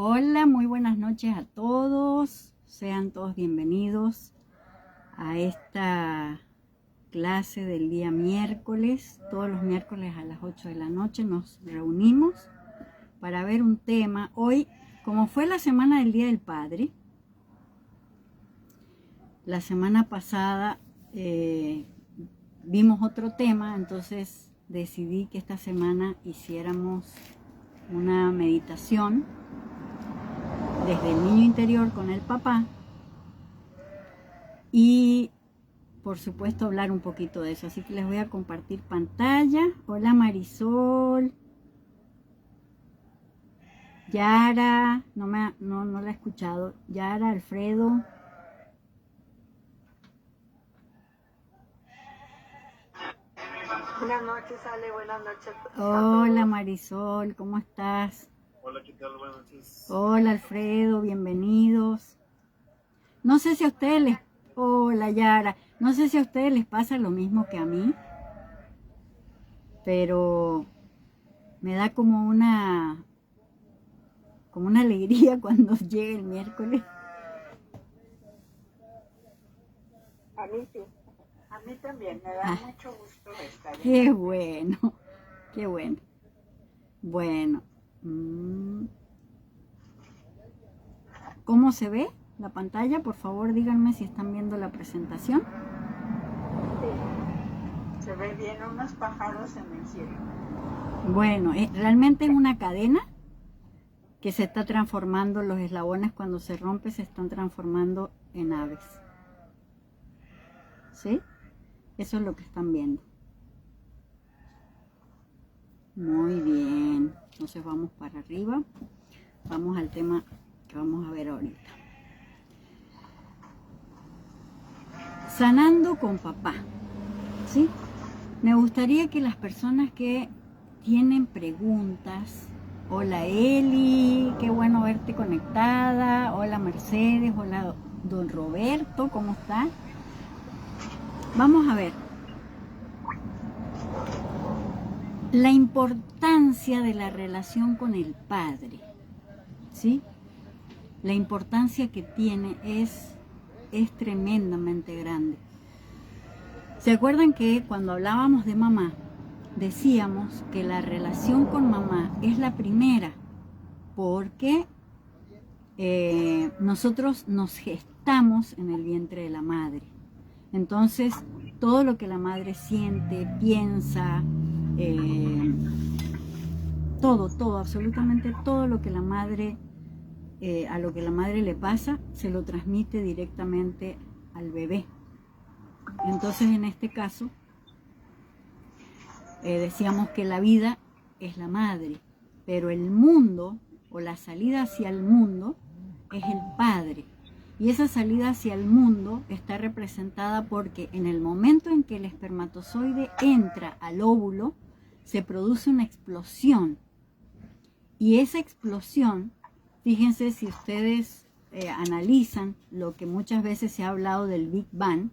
Hola, muy buenas noches a todos. Sean todos bienvenidos a esta clase del día miércoles. Todos los miércoles a las 8 de la noche nos reunimos para ver un tema. Hoy, como fue la semana del Día del Padre, la semana pasada vimos otro tema, entonces decidí que esta semana hiciéramos una meditación desde el niño interior con el papá y por supuesto hablar un poquito de eso, así que les voy a compartir pantalla. Hola Marisol, Yara, no la he escuchado, Yara, Alfredo. Buenas noches, Ale, buenas noches. Hola Marisol, ¿cómo estás? Hola, ¿qué tal? Buenas noches. Hola Alfredo, bienvenidos. No sé si a ustedes les... Hola Yara, no sé si a ustedes les pasa lo mismo que a mí, pero me da como una alegría cuando llegue el miércoles. A mí sí. A mí también, me da mucho gusto estar. Qué bueno, qué bueno. Bueno, ¿cómo se ve la pantalla? Por favor, díganme si están viendo la presentación. Sí. Se ve bien unos pájaros en el cielo. Bueno, realmente es una cadena que se está transformando, los eslabones cuando se rompe se están transformando en aves. ¿Sí? Eso es lo que están viendo. Muy bien. Entonces vamos para arriba. Vamos al tema que vamos a ver ahorita. Sanando con papá. ¿Sí? Me gustaría que las personas que tienen preguntas... Hola Eli, qué bueno verte conectada. Hola Mercedes, hola don Roberto, ¿cómo está? Vamos a ver. La importancia de la relación con el padre, ¿sí? La importancia que tiene es tremendamente grande. ¿Se acuerdan que cuando hablábamos de mamá, decíamos que la relación con mamá es la primera? Porque nosotros nos gestamos en el vientre de la madre. Entonces, todo lo que la madre siente, piensa, todo, absolutamente todo lo que la madre, a lo que la madre le pasa, se lo transmite directamente al bebé. Entonces, en este caso, decíamos que la vida es la madre, pero el mundo, o la salida hacia el mundo, es el padre. Y esa salida hacia el mundo está representada porque en el momento en que el espermatozoide entra al óvulo, se produce una explosión. Y esa explosión, fíjense si ustedes analizan lo que muchas veces se ha hablado del Big Bang,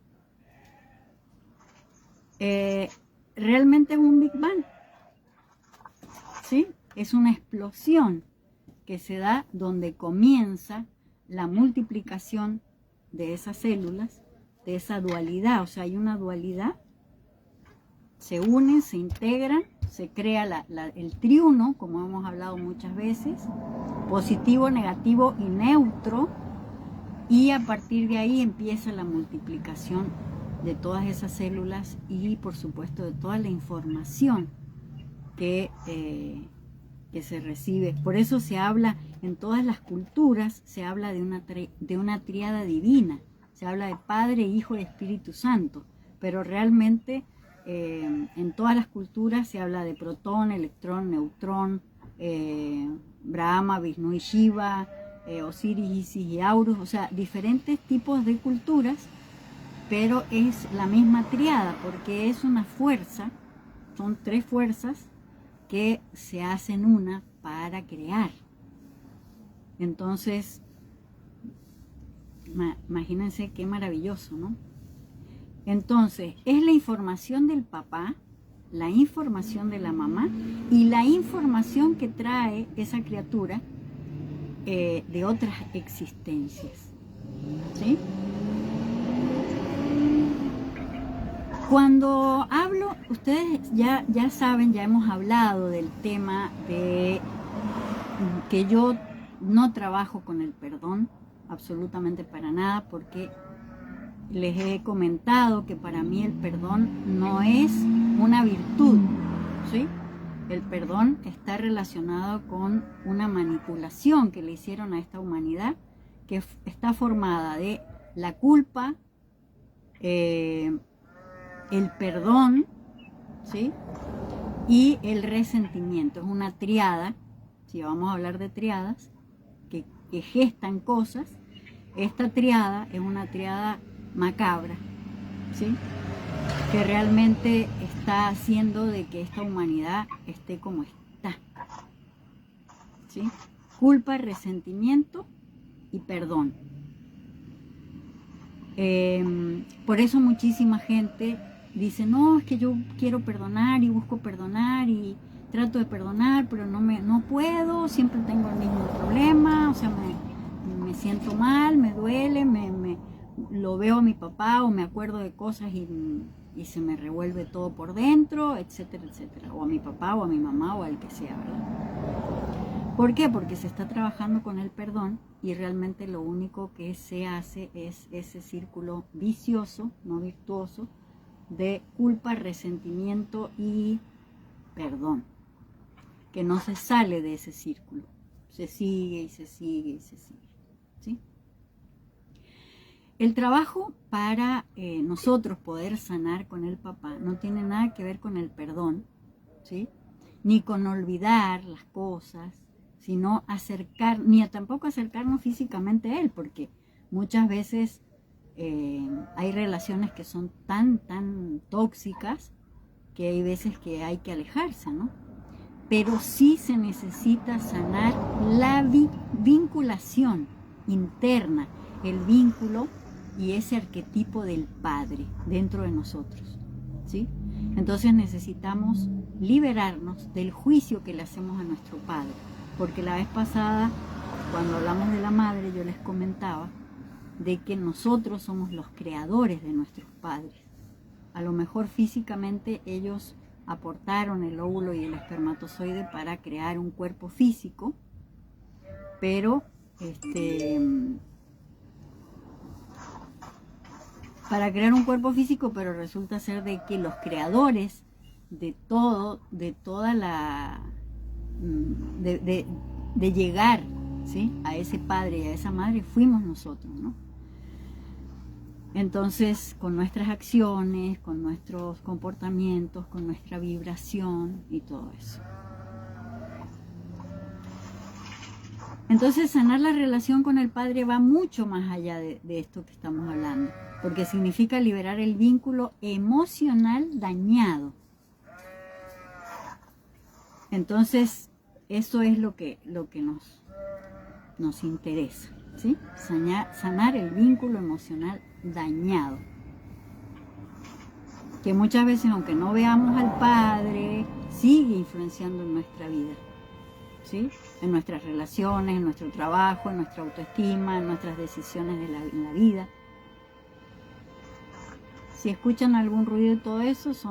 realmente es un Big Bang, ¿sí? Es una explosión que se da donde comienza la multiplicación de esas células, de esa dualidad. O sea, hay una dualidad, se unen, se integran, se crea el triuno, como hemos hablado muchas veces, positivo, negativo y neutro, y a partir de ahí empieza la multiplicación de todas esas células y por supuesto de toda la información que se recibe. Por eso se habla en todas las culturas, se habla de una tríada divina, se habla de Padre, Hijo y Espíritu Santo, pero realmente en todas las culturas se habla de protón, electrón, neutrón, Brahma, Vishnu y Shiva, Osiris, Isis y Horus, o sea, diferentes tipos de culturas, pero es la misma tríada porque es una fuerza, son tres fuerzas que se hacen una para crear. Entonces, imagínense qué maravilloso, ¿no? Entonces, es la información del papá, la información de la mamá y la información que trae esa criatura de otras existencias, ¿sí? Cuando hablo, ustedes ya saben, ya hemos hablado del tema de que yo no trabajo con el perdón, absolutamente para nada, porque les he comentado que para mí el perdón no es una virtud, ¿sí? El perdón está relacionado con una manipulación que le hicieron a esta humanidad, que está formada de la culpa, el perdón, ¿sí? Y el resentimiento. Es una triada, si vamos a hablar de triadas, que gestan cosas. Esta triada es una triada macabra, ¿sí? Que realmente está haciendo de que esta humanidad esté como está, ¿sí? Culpa, resentimiento y perdón. Por eso muchísima gente dice, no, es que yo quiero perdonar y busco perdonar y trato de perdonar, pero no puedo, siempre tengo el mismo problema, o sea, me siento mal, me duele, lo veo a mi papá o me acuerdo de cosas y se me revuelve todo por dentro, etcétera, etcétera, o a mi papá o a mi mamá o al que sea, ¿verdad? ¿Por qué? Porque se está trabajando con el perdón y realmente lo único que se hace es ese círculo vicioso, no virtuoso, de culpa, resentimiento y perdón, que no se sale de ese círculo, se sigue y se sigue y se sigue, ¿sí? El trabajo para nosotros poder sanar con el papá no tiene nada que ver con el perdón, ¿sí? Ni con olvidar las cosas, sino ni tampoco acercarnos físicamente a él, porque muchas veces hay relaciones que son tan tóxicas que hay veces que hay que alejarse, ¿no? Pero sí se necesita sanar la vinculación interna, el vínculo y ese arquetipo del padre dentro de nosotros, ¿sí? Entonces necesitamos liberarnos del juicio que le hacemos a nuestro padre, porque la vez pasada, cuando hablamos de la madre, yo les comentaba de que nosotros somos los creadores de nuestros padres. A lo mejor físicamente ellos aportaron el óvulo y el espermatozoide para crear un cuerpo físico, pero resulta ser de que los creadores de llegar, ¿sí?, a ese padre y a esa madre fuimos nosotros, ¿no? Entonces, con nuestras acciones, con nuestros comportamientos, con nuestra vibración y todo eso. Entonces, sanar la relación con el padre va mucho más allá de esto que estamos hablando, porque significa liberar el vínculo emocional dañado. Entonces, eso es lo que nos interesa, ¿sí? Sanar el vínculo emocional dañado, que muchas veces, aunque no veamos al padre, sigue influenciando en nuestra vida, ¿sí? En nuestras relaciones, en nuestro trabajo, en nuestra autoestima, en nuestras decisiones en la vida. Si escuchan algún ruido y todo eso, si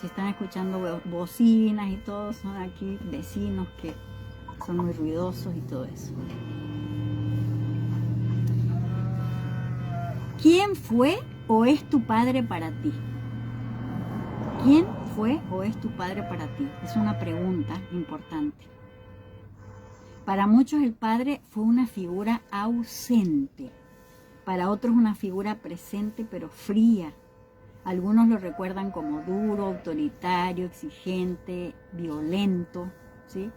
están escuchando bocinas y todo, son aquí vecinos que son muy ruidosos y todo eso. ¿Quién fue o es tu padre para ti? ¿Quién fue o es tu padre para ti? Es una pregunta importante. Para muchos el padre fue una figura ausente. Para otros una figura presente pero fría. Algunos lo recuerdan como duro, autoritario, exigente, violento, ¿sí?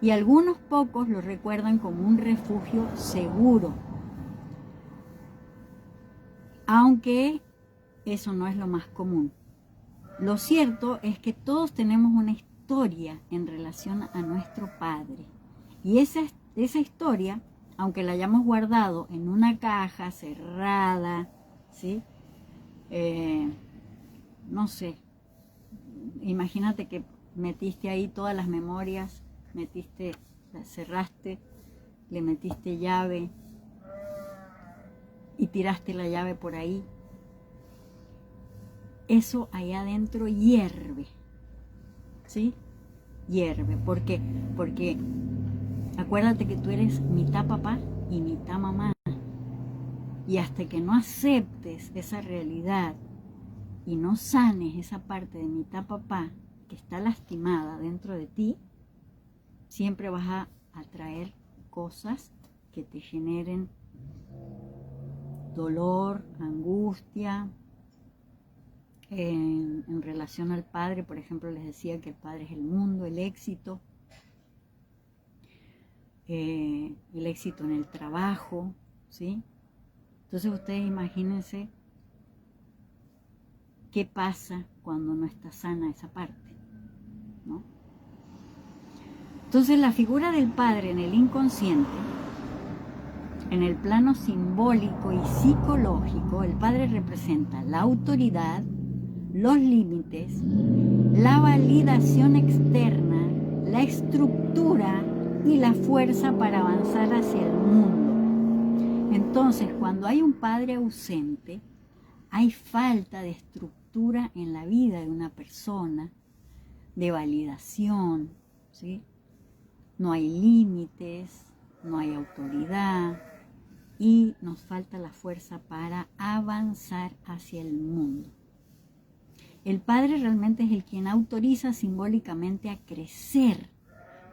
Y algunos pocos lo recuerdan como un refugio seguro. Aunque eso no es lo más común. Lo cierto es que todos tenemos una historia en relación a nuestro padre. Y esa historia, aunque la hayamos guardado en una caja cerrada, ¿sí? No sé, imagínate que metiste ahí todas las memorias, metiste la cerraste, le metiste llave y tiraste la llave por ahí. Eso allá adentro hierve, ¿sí? Hierve. ¿Por qué? Porque acuérdate que tú eres mitad papá y mitad mamá. Y hasta que no aceptes esa realidad y no sanes esa parte de mitad papá que está lastimada dentro de ti, siempre vas a atraer cosas que te generen dolor, angustia. En relación al padre, por ejemplo, les decía que el padre es el mundo, el éxito en el trabajo, ¿sí? Entonces ustedes imagínense qué pasa cuando no está sana esa parte, ¿no? Entonces la figura del padre en el inconsciente, en el plano simbólico y psicológico, el padre representa la autoridad, los límites, la validación externa, la estructura y la fuerza para avanzar hacia el mundo. Entonces, cuando hay un padre ausente, hay falta de estructura en la vida de una persona, de validación, ¿sí? No hay límites, no hay autoridad y nos falta la fuerza para avanzar hacia el mundo. El padre realmente es el quien autoriza simbólicamente a crecer.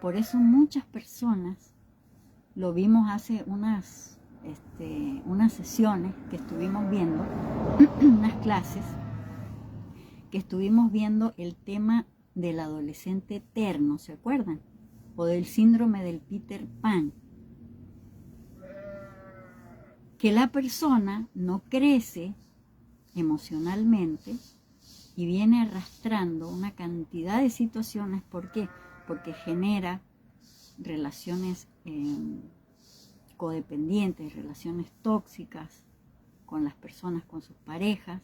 Por eso muchas personas, lo vimos hace unas sesiones que estuvimos viendo, unas clases, que estuvimos viendo el tema del adolescente eterno, ¿se acuerdan? O del síndrome del Peter Pan. Que la persona no crece emocionalmente y viene arrastrando una cantidad de situaciones. ¿Por qué? Porque genera relaciones codependientes, relaciones tóxicas con las personas, con sus parejas,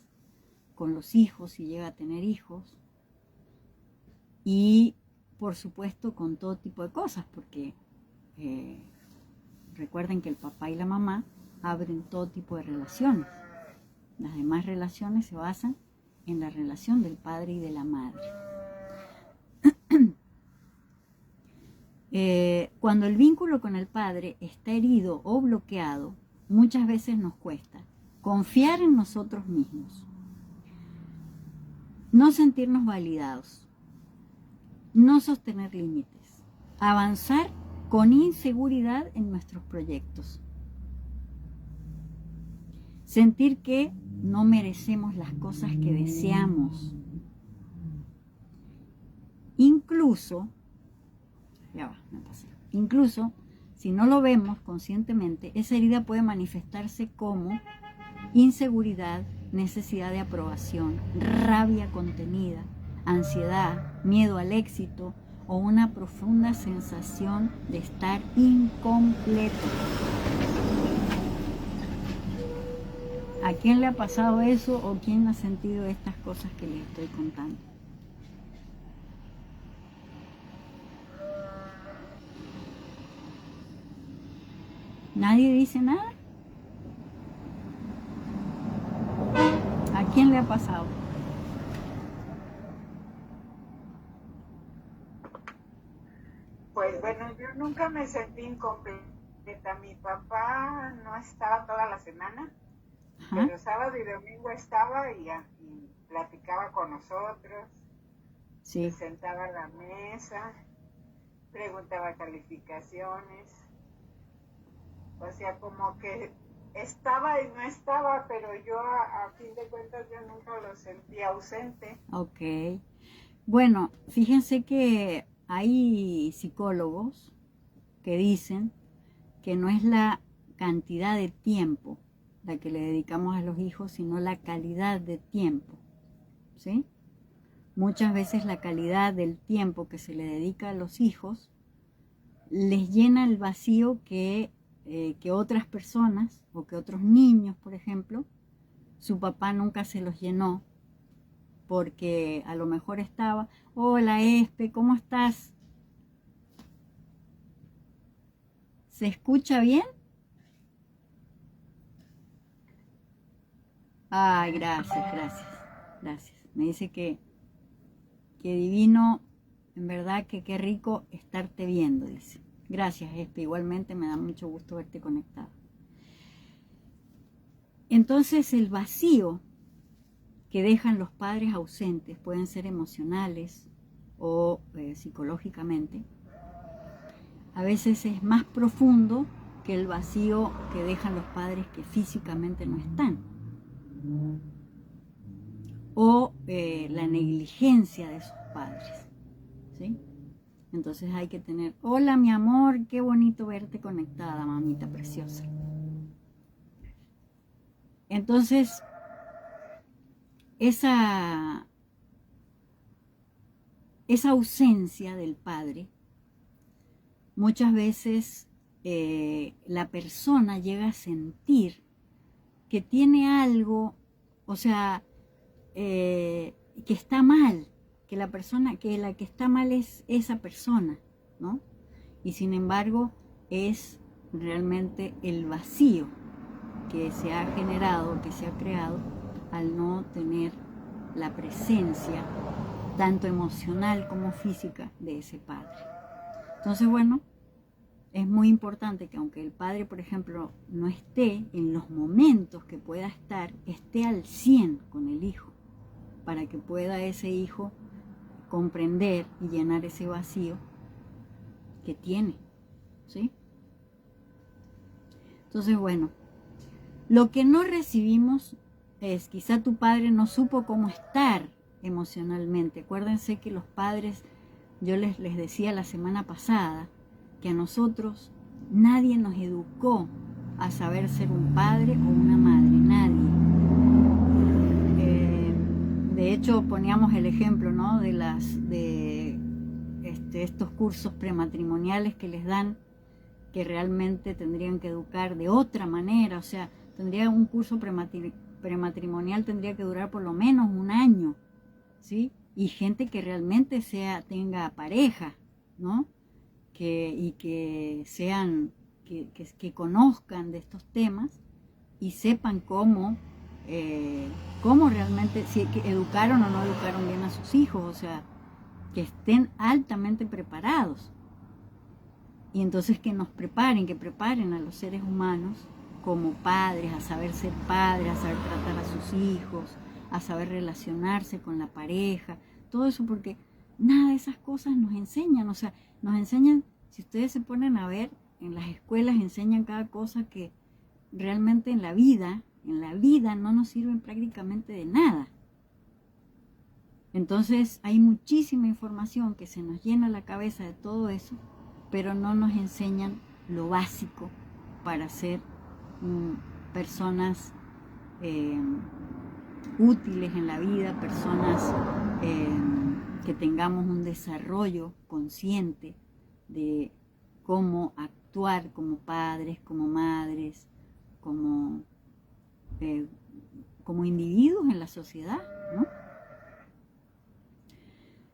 con los hijos, si llega a tener hijos, y por supuesto con todo tipo de cosas, porque recuerden que el papá y la mamá abren todo tipo de relaciones. Las demás relaciones se basan en la relación del padre y de la madre. Cuando el vínculo con el padre está herido o bloqueado, muchas veces nos cuesta confiar en nosotros mismos, no sentirnos validados, no sostener límites, avanzar con inseguridad en nuestros proyectos, sentir que no merecemos las cosas que deseamos. Incluso si no lo vemos conscientemente, esa herida puede manifestarse como inseguridad, necesidad de aprobación, rabia contenida, ansiedad, miedo al éxito o una profunda sensación de estar incompleto. ¿A quién le ha pasado eso o quién ha sentido estas cosas que les estoy contando? ¿Nadie dice nada? ¿A quién le ha pasado? Pues bueno, yo nunca me sentí incompleta. Mi papá no estaba toda la semana, pero sábado y domingo estaba y platicaba con nosotros, Sí. se sentaba a la mesa, preguntaba calificaciones, o sea, como que estaba y no estaba, pero yo a fin de cuentas yo nunca lo sentí ausente. Ok. Bueno, fíjense que hay psicólogos que dicen que no es la cantidad de tiempo la que le dedicamos a los hijos, sino la calidad de tiempo, ¿sí? Muchas veces la calidad del tiempo que se le dedica a los hijos les llena el vacío que otras personas o que otros niños, por ejemplo, su papá nunca se los llenó, porque a lo mejor estaba, hola Espe, ¿cómo estás? ¿Se escucha bien? Ay, gracias. Me dice que divino, en verdad que qué rico estarte viendo, dice. Gracias, Espe, igualmente me da mucho gusto verte conectado. Entonces el vacío que dejan los padres ausentes, pueden ser emocionales o psicológicamente, a veces es más profundo que el vacío que dejan los padres que físicamente no están. O la negligencia de sus padres, ¿sí? Entonces hay que tener, hola mi amor, qué bonito verte conectada, mamita preciosa. Entonces, esa ausencia del padre, muchas veces la persona llega a sentir que tiene algo, o sea, que está mal, que la que está mal es esa persona, ¿no? Y sin embargo es realmente el vacío que se ha generado, que se ha creado al no tener la presencia tanto emocional como física de ese padre. Entonces, bueno, es muy importante que aunque el padre, por ejemplo, no esté en los momentos que pueda estar, esté al 100 con el hijo, para que pueda ese hijo comprender y llenar ese vacío que tiene, ¿sí? Entonces, bueno, lo que no recibimos es, quizá tu padre no supo cómo estar emocionalmente. Acuérdense que los padres, yo les decía la semana pasada, que a nosotros nadie nos educó a saber ser un padre o una madre, nadie. De hecho, poníamos el ejemplo, ¿no? de estos cursos prematrimoniales que les dan, que realmente tendrían que educar de otra manera, o sea, un curso prematrimonial tendría que durar por lo menos un año, ¿sí? Y gente que realmente tenga pareja, ¿no? Que conozcan de estos temas y sepan cómo realmente, si educaron o no educaron bien a sus hijos, o sea, que estén altamente preparados. Y entonces que preparen a los seres humanos como padres, a saber ser padres, a saber tratar a sus hijos, a saber relacionarse con la pareja, todo eso, porque nada de esas cosas nos enseñan, o sea, nos enseñan, si ustedes se ponen a ver, en las escuelas enseñan cada cosa que realmente en la vida no nos sirven prácticamente de nada. Entonces hay muchísima información que se nos llena la cabeza de todo eso, pero no nos enseñan lo básico para ser personas útiles en la vida, personas que tengamos un desarrollo consciente de cómo actuar como padres, como madres, como individuos en la sociedad, ¿no?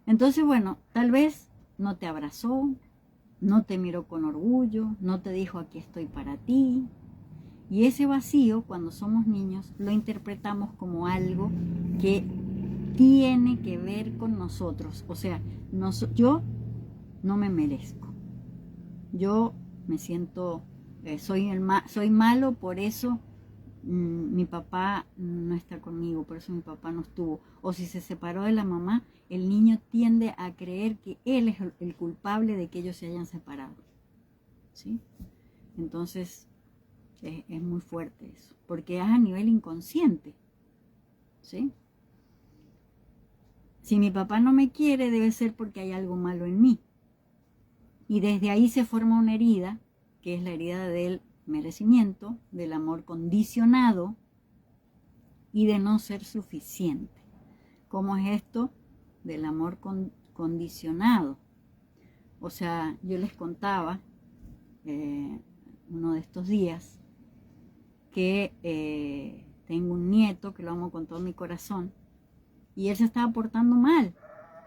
Entonces, bueno, tal vez no te abrazó, no te miró con orgullo, no te dijo aquí estoy para ti. Y ese vacío, cuando somos niños, lo interpretamos como algo que tiene que ver con nosotros. O sea, yo no me merezco. Yo me siento, soy malo, por eso mi papá no está conmigo, por eso mi papá no estuvo. O si se separó de la mamá, el niño tiende a creer que él es el culpable de que ellos se hayan separado, ¿sí? Entonces es muy fuerte eso, porque es a nivel inconsciente, ¿sí? Si mi papá no me quiere, debe ser porque hay algo malo en mí. Y desde ahí se forma una herida, que es la herida del merecimiento, del amor condicionado y de no ser suficiente. ¿Cómo es esto del amor condicionado? O sea, yo les contaba uno de estos días que tengo un nieto que lo amo con todo mi corazón y él se estaba portando mal.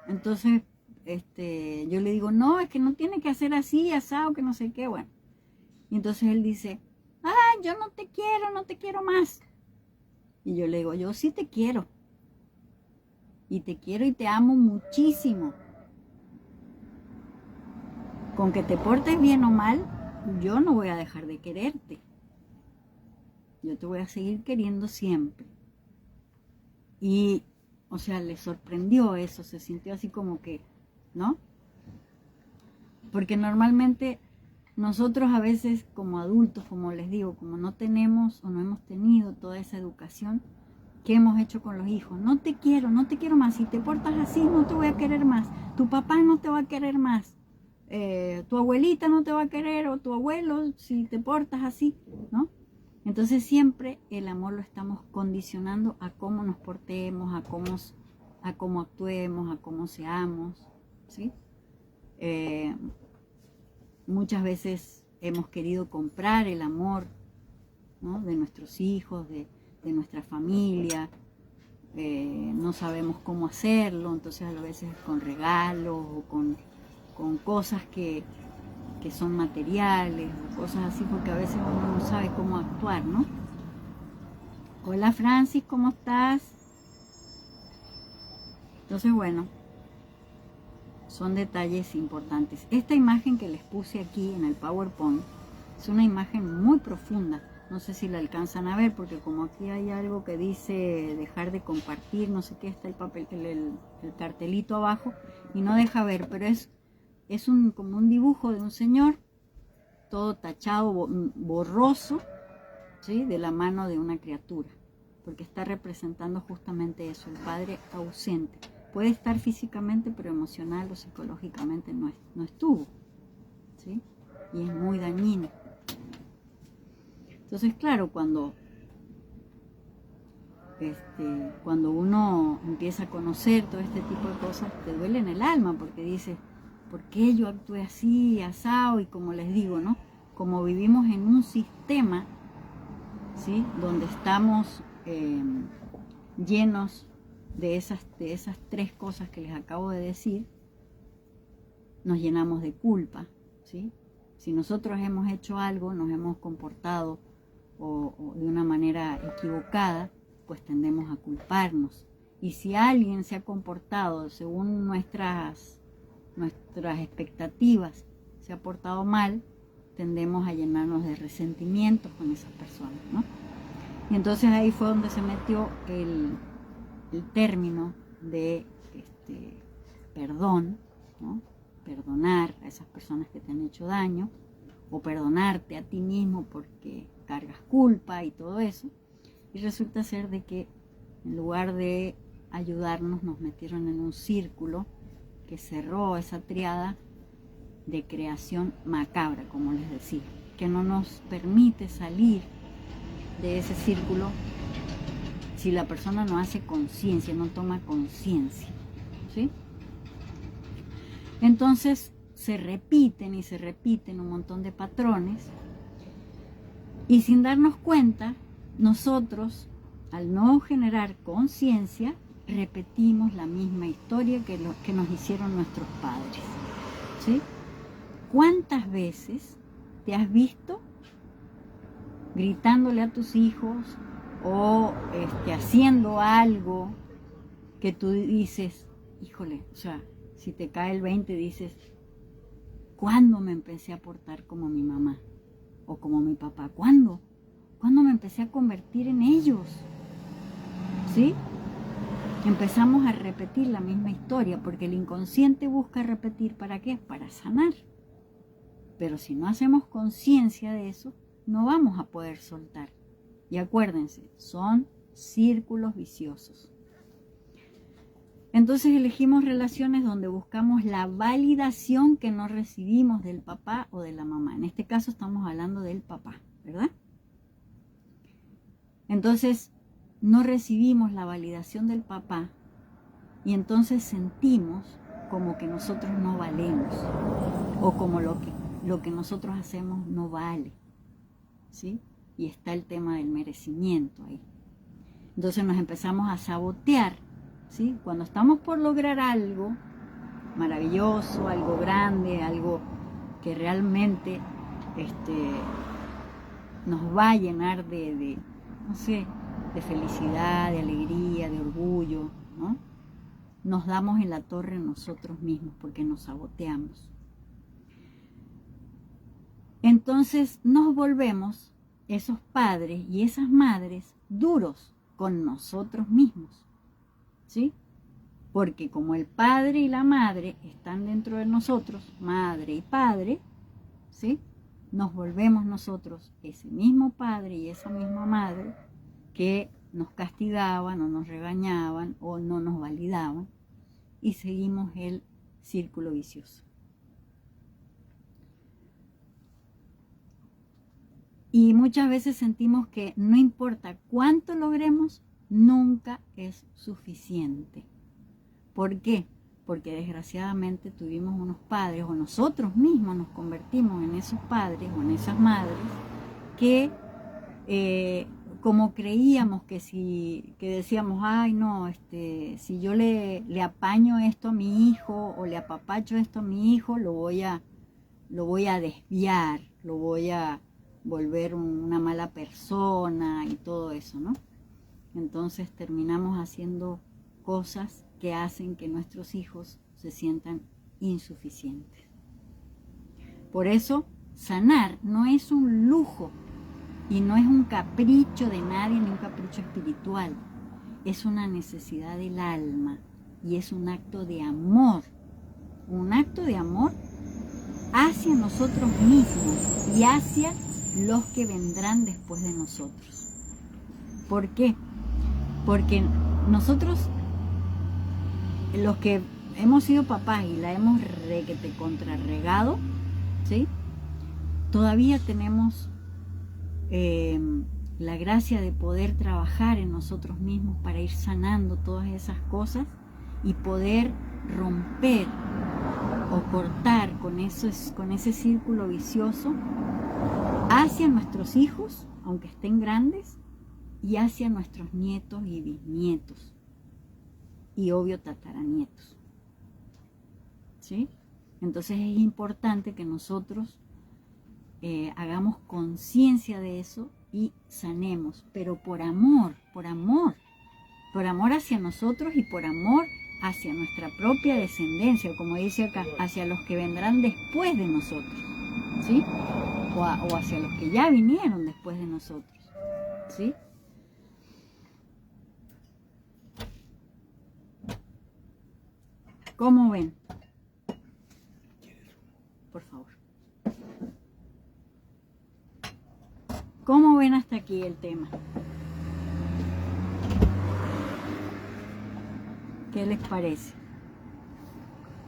Entonces yo le digo, no, es que no tiene que hacer así, asado, que no sé qué, bueno. Y entonces él dice, yo no te quiero más. Y yo le digo, yo sí te quiero. Y te quiero y te amo muchísimo. Con que te portes bien o mal, yo no voy a dejar de quererte. Yo te voy a seguir queriendo siempre. Y, o sea, le sorprendió eso, se sintió así como que, ¿no? Porque normalmente nosotros a veces como adultos, como les digo, como no tenemos o no hemos tenido toda esa educación, ¿qué hemos hecho con los hijos? No te quiero más. Si te portas así, no te voy a querer más. Tu papá no te va a querer más. Tu abuelita no te va a querer, o tu abuelo, si te portas así, ¿no? Entonces siempre el amor lo estamos condicionando a cómo nos portemos, a cómo actuemos, a cómo seamos, ¿sí? Muchas veces hemos querido comprar el amor, ¿no? De nuestros hijos, de nuestra familia. No sabemos cómo hacerlo, entonces a veces con regalos o con cosas que son materiales o cosas así, porque a veces uno no sabe cómo actuar, ¿no? Hola Francis, ¿cómo estás? Entonces, bueno, son detalles importantes. Esta imagen que les puse aquí en el PowerPoint es una imagen muy profunda. No sé si la alcanzan a ver, porque como aquí hay algo que dice dejar de compartir, no sé qué, está el papel, el cartelito abajo y no deja ver, pero es como un dibujo de un señor, todo tachado, borroso, ¿sí? De la mano de una criatura, porque está representando justamente eso, el padre ausente. Puede estar físicamente, pero emocional o psicológicamente no estuvo, ¿sí? Y es muy dañino. Entonces, claro, cuando uno empieza a conocer todo este tipo de cosas, te duele en el alma, porque dices, ¿por qué yo actué así, asado? Y como les digo, ¿no? Como vivimos en un sistema, ¿sí? Donde estamos llenos de esas tres cosas que les acabo de decir, nos llenamos de culpa, ¿sí? Si nosotros hemos hecho algo, nos hemos comportado o de una manera equivocada, pues tendemos a culparnos. Y si alguien se ha comportado según nuestras expectativas, se ha portado mal, tendemos a llenarnos de resentimientos con esas personas, ¿no? Y entonces ahí fue donde se metió el término de perdón, ¿no? Perdonar a esas personas que te han hecho daño, o perdonarte a ti mismo porque cargas culpa y todo eso. Y resulta ser de que en lugar de ayudarnos, nos metieron en un círculo que cerró esa triada de creación macabra, como les decía, que no nos permite salir de ese círculo si la persona no hace conciencia, no toma conciencia, ¿sí? Entonces se repiten y se repiten un montón de patrones, y sin darnos cuenta, nosotros, al no generar conciencia, repetimos la misma historia que nos hicieron nuestros padres, ¿sí? ¿Cuántas veces te has visto gritándole a tus hijos o haciendo algo que tú dices, híjole, o sea, si te cae el 20 dices, ¿cuándo me empecé a portar como mi mamá o como mi papá? ¿Cuándo? ¿Cuándo me empecé a convertir en ellos? ¿Sí? Empezamos a repetir la misma historia, porque el inconsciente busca repetir, ¿para qué? Para sanar. Pero si no hacemos conciencia de eso, no vamos a poder soltar. Y acuérdense, son círculos viciosos. Entonces elegimos relaciones donde buscamos la validación que no recibimos del papá o de la mamá. En este caso estamos hablando del papá, ¿verdad? Entonces no recibimos la validación del papá y entonces sentimos como que nosotros no valemos, o como lo que nosotros hacemos no vale, ¿sí? Y está el tema del merecimiento ahí. Entonces nos empezamos a sabotear, ¿sí? Cuando estamos por lograr algo maravilloso, algo grande, algo que realmente nos va a llenar no sé, de felicidad, de alegría, de orgullo, ¿no? Nos damos en la torre nosotros mismos porque nos saboteamos. Entonces nos volvemos esos padres y esas madres duros con nosotros mismos, ¿sí? Porque como el padre y la madre están dentro de nosotros, madre y padre, ¿sí? Nos volvemos nosotros ese mismo padre y esa misma madre que nos castigaban o nos regañaban o no nos validaban y seguimos el círculo vicioso. Y muchas veces sentimos que no importa cuánto logremos, nunca es suficiente. ¿Por qué? Porque desgraciadamente tuvimos unos padres o nosotros mismos nos convertimos en esos padres o en esas madres que como creíamos que decíamos, ay no, si yo le apaño esto a mi hijo o le apapacho esto a mi hijo, lo voy a desviar, lo voy a volver una mala persona y todo eso, ¿no? Entonces terminamos haciendo cosas que hacen que nuestros hijos se sientan insuficientes. Por eso, sanar no es un lujo y no es un capricho de nadie ni un capricho espiritual. Es una necesidad del alma y es un acto de amor. Un acto de amor hacia nosotros mismos y hacia los que vendrán después de nosotros. ¿Por qué? Porque nosotros, los que hemos sido papás y la hemos contrarregado, ¿sí? Todavía tenemos la gracia de poder trabajar en nosotros mismos para ir sanando todas esas cosas y poder romper o cortar con ese círculo vicioso hacia nuestros hijos, aunque estén grandes, y hacia nuestros nietos y bisnietos, y obvio tataranietos, ¿sí? Entonces es importante que nosotros hagamos conciencia de eso y sanemos, pero por amor hacia nosotros y por amor hacia nuestra propia descendencia, como dice acá, hacia los que vendrán después de nosotros, ¿sí? O hacia los que ya vinieron después de nosotros, ¿sí? ¿Cómo ven? Por favor. ¿Cómo ven hasta aquí el tema? ¿Qué les parece?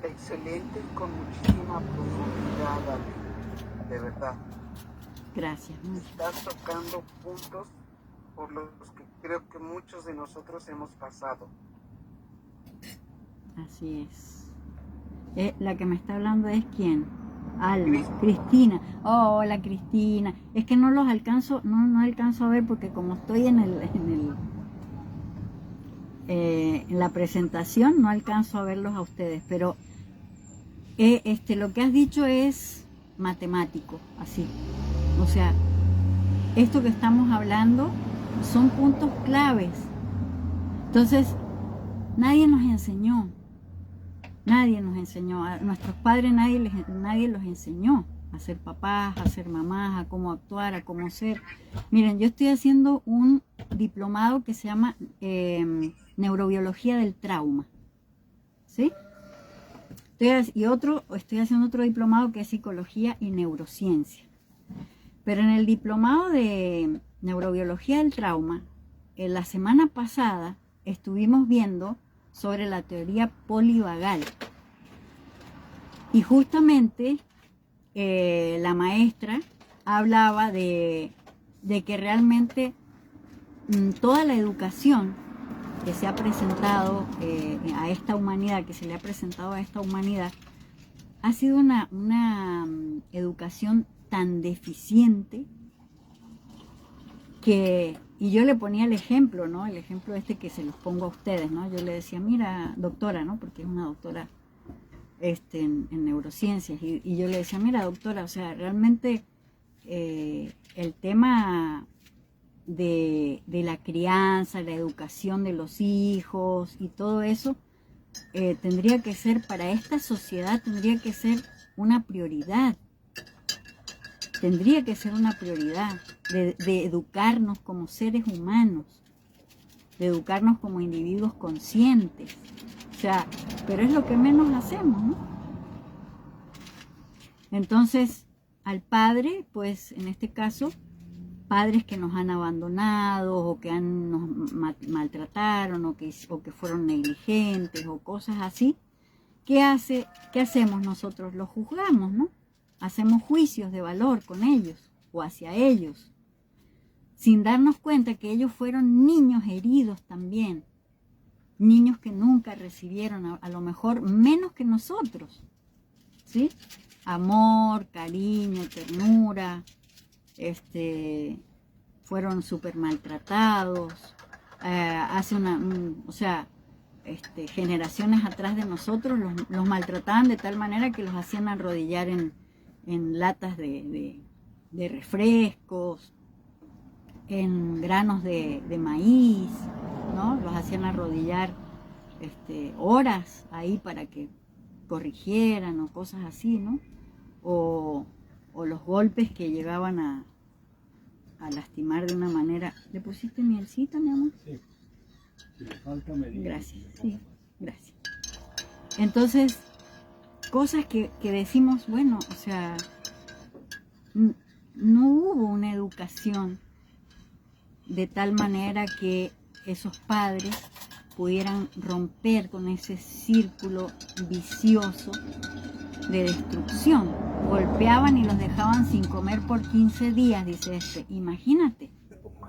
Excelente y con muchísima profundidad, Ale. De verdad. Gracias. Estás tocando puntos por los que creo que muchos de nosotros hemos pasado. Así es. La que me está hablando es ¿quién? Alma, Cristina. Oh, hola Cristina. Es que no los alcanzo, no alcanzo a ver porque como estoy en la presentación, no alcanzo a verlos a ustedes, pero lo que has dicho es matemático, así. O sea, esto que estamos hablando son puntos claves. Entonces, nadie nos enseñó, a nuestros padres nadie los enseñó a ser papás, a ser mamás, a cómo actuar, a cómo ser. Miren, yo estoy haciendo un diplomado que se llama Neurobiología del Trauma, ¿sí? Estoy haciendo otro diplomado que es Psicología y Neurociencia. Pero en el diplomado de Neurobiología del Trauma, la semana pasada estuvimos viendo sobre la teoría polivagal. Y justamente la maestra hablaba de que realmente toda la educación que se ha presentado a esta humanidad, que se le ha presentado a esta humanidad, ha sido una educación tan deficiente y yo le ponía el ejemplo, ¿no? El ejemplo que se los pongo a ustedes, ¿no? Yo le decía, mira, doctora, ¿no? Porque es una doctora en neurociencias, y yo le decía, mira, doctora, o sea, realmente el tema de la crianza, la educación de los hijos y todo eso, tendría que ser, para esta sociedad, tendría que ser una prioridad. Tendría que ser una prioridad de educarnos como seres humanos, de educarnos como individuos conscientes. O sea, pero es lo que menos hacemos, ¿no? Entonces, al padre, pues en este caso, padres que nos han abandonado o que nos maltrataron o que fueron negligentes o cosas así, ¿qué hacemos nosotros? Los juzgamos, ¿no? Hacemos juicios de valor con ellos o hacia ellos, sin darnos cuenta que ellos fueron niños heridos también, niños que nunca recibieron, a lo mejor menos que nosotros, ¿sí? Amor, cariño, ternura, fueron súper maltratados, generaciones atrás de nosotros los maltrataban de tal manera que los hacían arrodillar en latas de refrescos, en granos de maíz, ¿no? Los hacían arrodillar horas ahí para que corrigieran o cosas así, ¿no? O los golpes que llegaban a lastimar de una manera. ¿Le pusiste mielcita, mi amor? Sí. Si le falta, me diga. Gracias, sí, gracias. Entonces, cosas que decimos, bueno, o sea, no hubo una educación de tal manera que esos padres pudieran romper con ese círculo vicioso de destrucción. Golpeaban y los dejaban sin comer por 15 días, dice imagínate,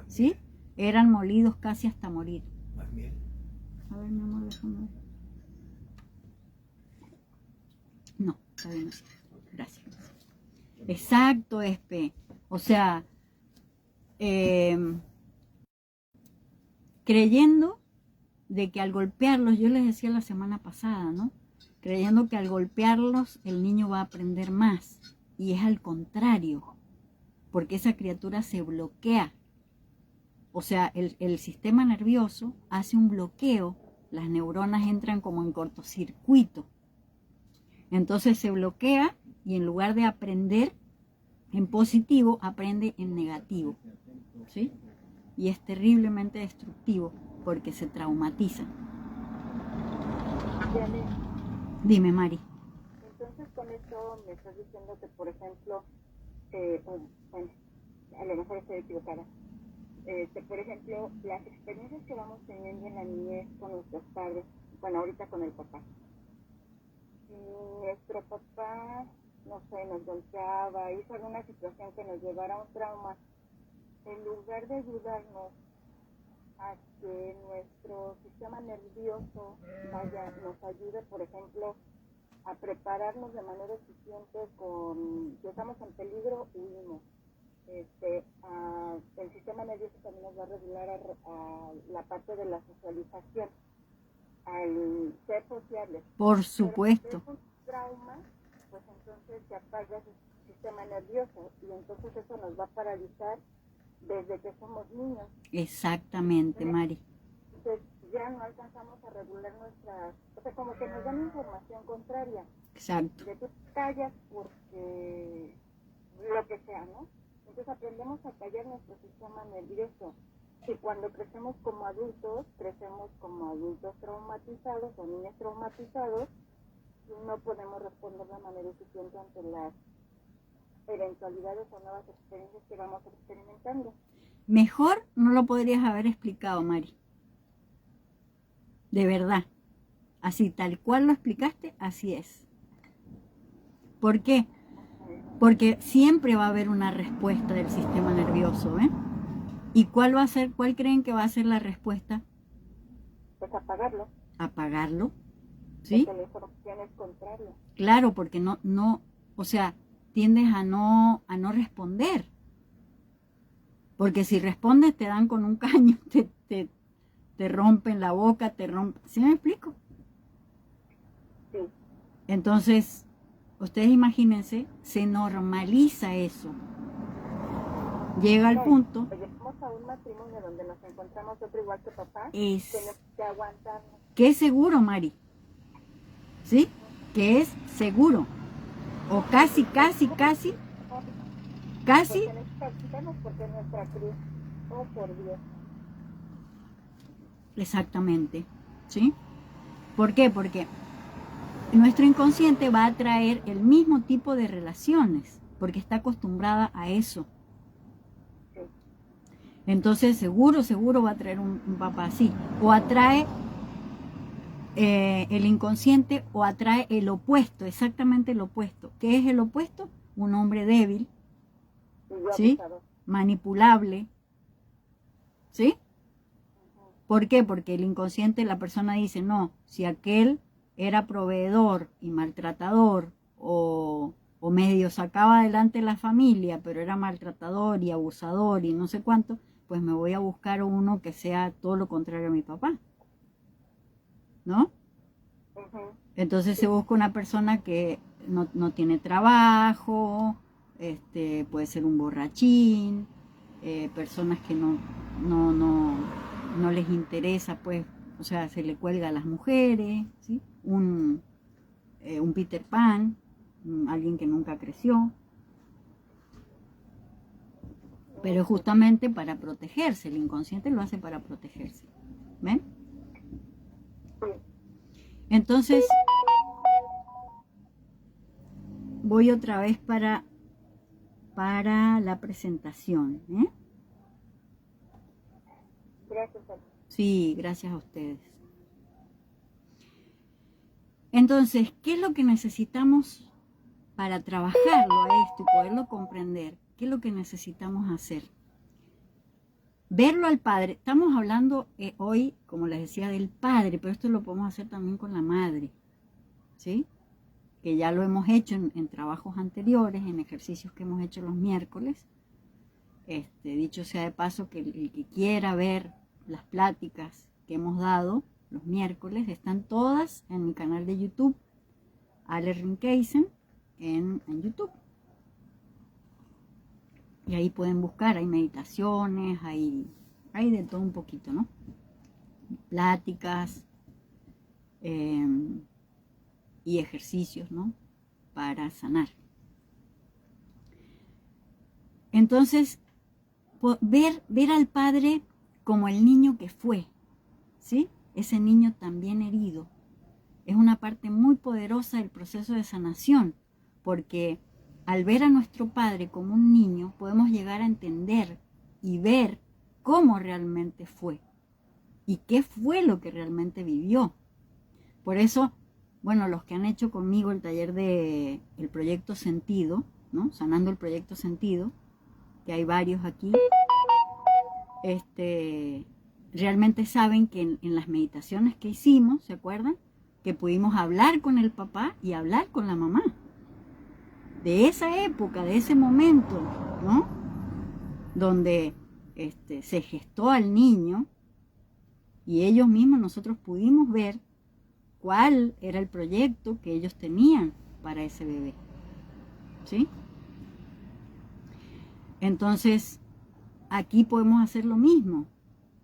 ¿sí? Eran molidos casi hasta morir. A ver, mi amor, déjame ver. No, está bien así. Gracias. Exacto, Espe. O sea, creyendo de que al golpearlos, yo les decía la semana pasada, ¿no? Creyendo que al golpearlos el niño va a aprender más. Y es al contrario, porque esa criatura se bloquea. O sea, el sistema nervioso hace un bloqueo, las neuronas entran como en cortocircuito. Entonces se bloquea y en lugar de aprender en positivo, aprende en negativo, ¿sí? Y es terriblemente destructivo porque se traumatiza. Dime, Mari. Entonces con esto me estás diciendo que, por ejemplo, bueno, a lo mejor estoy equivocada, por ejemplo, las experiencias que vamos teniendo en la niñez con nuestros padres, bueno, ahorita con el papá. Nuestro papá, no sé, nos golpeaba, hizo alguna situación que nos llevara a un trauma, en lugar de ayudarnos a que nuestro sistema nervioso nos ayude, por ejemplo, a prepararnos de manera eficiente si estamos en peligro, huimos. El sistema nervioso también nos va a regular a la parte de la socialización, al ser sociables. Por supuesto. Pero si es un trauma, pues entonces se apaga ese sistema nervioso y entonces eso nos va a paralizar desde que somos niños. Exactamente, Mari. Entonces ya no alcanzamos a regular o sea, como que nos dan información contraria. Exacto. De tú te callas porque lo que sea, ¿no? Entonces aprendemos a callar nuestro sistema nervioso. Y cuando crecemos como adultos traumatizados o niños traumatizados, no podemos responder de manera eficiente ante las eventualidades o nuevas experiencias que vamos experimentando. Mejor no lo podrías haber explicado, Mari. De verdad. Así, tal cual lo explicaste, así es. ¿Por qué? Porque siempre va a haber una respuesta del sistema nervioso, ¿eh? ¿Y cuál creen que va a ser la respuesta? Pues apagarlo. Apagarlo, ¿sí? Porque la información es contraria. Claro, porque o sea, tiendes a no responder. Porque si respondes te dan con un caño, te rompen la boca, ¿sí me explico? Sí. Entonces, ustedes imagínense, se normaliza eso. llega al punto. Llegamos a un matrimonio donde nos encontramos otro igual que papá. Es Tenemos que aguantarnos. que es seguro, Mari. ¿Sí? Que es seguro. O casi. Porque necesitamos, porque nuestra cruz. Oh, por Dios. Exactamente. ¿Sí? ¿Por qué? Porque nuestro inconsciente va a atraer el mismo tipo de relaciones, porque está acostumbrada a eso. Entonces seguro va a traer un papá así. O atrae el inconsciente o atrae el opuesto, exactamente el opuesto. ¿Qué es el opuesto? Un hombre débil, ¿sí? Manipulable, ¿sí? ¿Por qué? Porque el inconsciente, la persona dice, no, si aquel era proveedor y maltratador o medio sacaba adelante la familia, pero era maltratador y abusador y no sé cuánto, pues me voy a buscar uno que sea todo lo contrario a mi papá, ¿no? Entonces se busca una persona que no tiene trabajo, puede ser un borrachín, personas que no les interesa, pues, o sea, se le cuelga a las mujeres, ¿sí? Un Peter Pan, alguien que nunca creció, pero justamente para protegerse, el inconsciente lo hace para protegerse, ¿ven? Entonces, voy otra vez para la presentación, ¿eh? Gracias. Sí, gracias a ustedes. Entonces, ¿qué es lo que necesitamos para trabajarlo a esto y poderlo comprender? ¿Qué es lo que necesitamos hacer? Verlo al padre. Estamos hablando hoy, como les decía, del padre, pero esto lo podemos hacer también con la madre, ¿sí? Que ya lo hemos hecho en trabajos anteriores, en ejercicios que hemos hecho los miércoles. Dicho sea de paso, que el que quiera ver las pláticas que hemos dado los miércoles, están todas en mi canal de YouTube, Ale Rinkeisen, en YouTube. Y ahí pueden buscar, hay meditaciones, hay de todo un poquito, ¿no? Pláticas y ejercicios, ¿no? Para sanar. Entonces, ver al padre como el niño que fue, ¿sí? Ese niño también herido. Es una parte muy poderosa del proceso de sanación, porque al ver a nuestro padre como un niño, podemos llegar a entender y ver cómo realmente fue y qué fue lo que realmente vivió. Por eso, bueno, los que han hecho conmigo el taller de el proyecto Sentido, ¿no? Sanando el proyecto Sentido, que hay varios aquí, realmente saben que en las meditaciones que hicimos, ¿se acuerdan? Que pudimos hablar con el papá y hablar con la mamá. De esa época, de ese momento, ¿no? Donde se gestó al niño y ellos mismos, nosotros pudimos ver cuál era el proyecto que ellos tenían para ese bebé, ¿sí? Entonces, aquí podemos hacer lo mismo,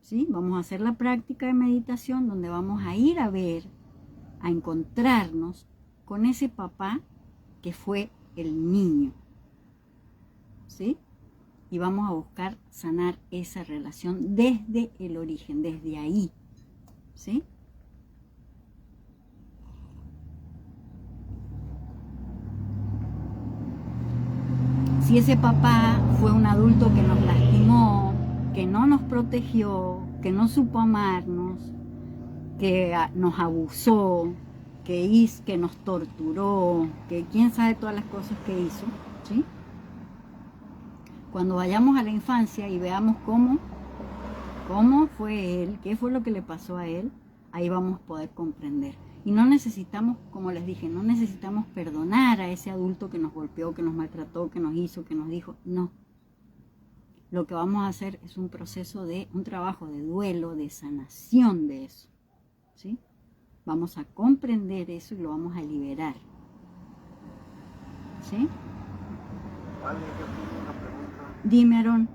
¿sí? Vamos a hacer la práctica de meditación donde vamos a ir a ver, a encontrarnos con ese papá que fue el niño, ¿sí? Y vamos a buscar sanar esa relación desde el origen, desde ahí, ¿sí? Si ese papá fue un adulto que nos lastimó, que no nos protegió, que no supo amarnos, que nos abusó, que nos torturó, que quién sabe todas las cosas que hizo, ¿sí? Cuando vayamos a la infancia y veamos cómo fue él, qué fue lo que le pasó a él, ahí vamos a poder comprender. Y no necesitamos, como les dije, no necesitamos perdonar a ese adulto que nos golpeó, que nos maltrató, que nos hizo, que nos dijo, no. Lo que vamos a hacer es un trabajo de duelo, de sanación de eso, ¿sí? Vamos a comprender eso y lo vamos a liberar, ¿sí? Vale, yo tengo una pregunta. Dime, Aarón.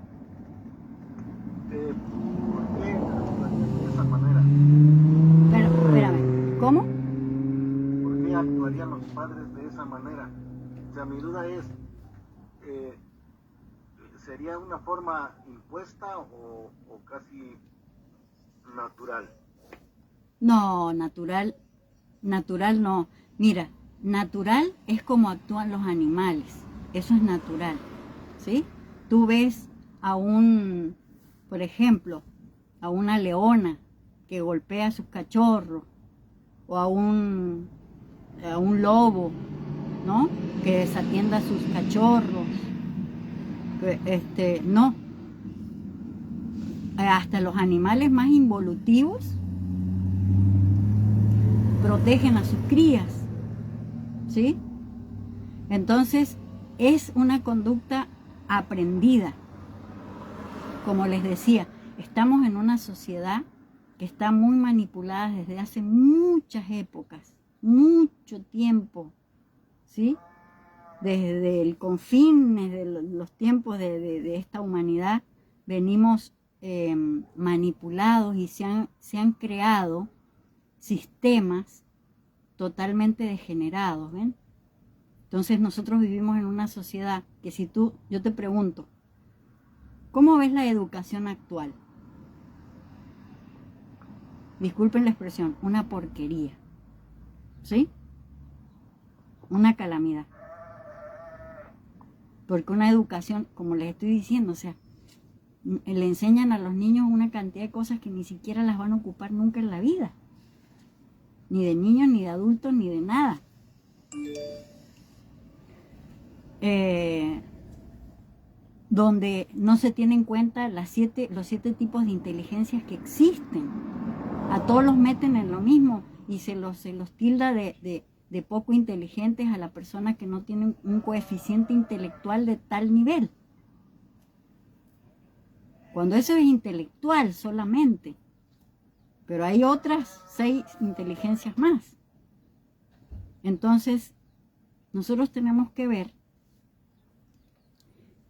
¿Por qué actuarían de esa manera? Pero, espérame, ¿cómo? ¿Por qué actuarían los padres de esa manera? O sea, mi duda es, eh, ¿sería una forma impuesta o casi natural? No, natural no. Mira, natural es como actúan los animales. Eso es natural, ¿sí? Tú ves por ejemplo, a una leona que golpea a sus cachorros, o a un lobo, ¿no? Que desatienda a sus cachorros. No. Hasta los animales más involutivos protegen a sus crías, ¿sí? Entonces, es una conducta aprendida. Como les decía, estamos en una sociedad que está muy manipulada desde hace muchas épocas, mucho tiempo, ¿sí? Desde el confín, desde los tiempos de esta humanidad, venimos manipulados y se han creado sistemas totalmente degenerados, ¿ven? Entonces nosotros vivimos en una sociedad que yo te pregunto, ¿cómo ves la educación actual? Disculpen la expresión, una porquería, ¿sí? Una calamidad. Porque una educación, como les estoy diciendo, o sea, le enseñan a los niños una cantidad de cosas que ni siquiera las van a ocupar nunca en la vida. Ni de niños, ni de adultos, ni de nada. Donde no se tienen en cuenta los 7 tipos de inteligencias que existen. A todos los meten en lo mismo y se los tilda de poco inteligentes a la persona que no tiene un coeficiente intelectual de tal nivel. Cuando eso es intelectual solamente, pero hay otras 6 inteligencias más. Entonces, nosotros tenemos que ver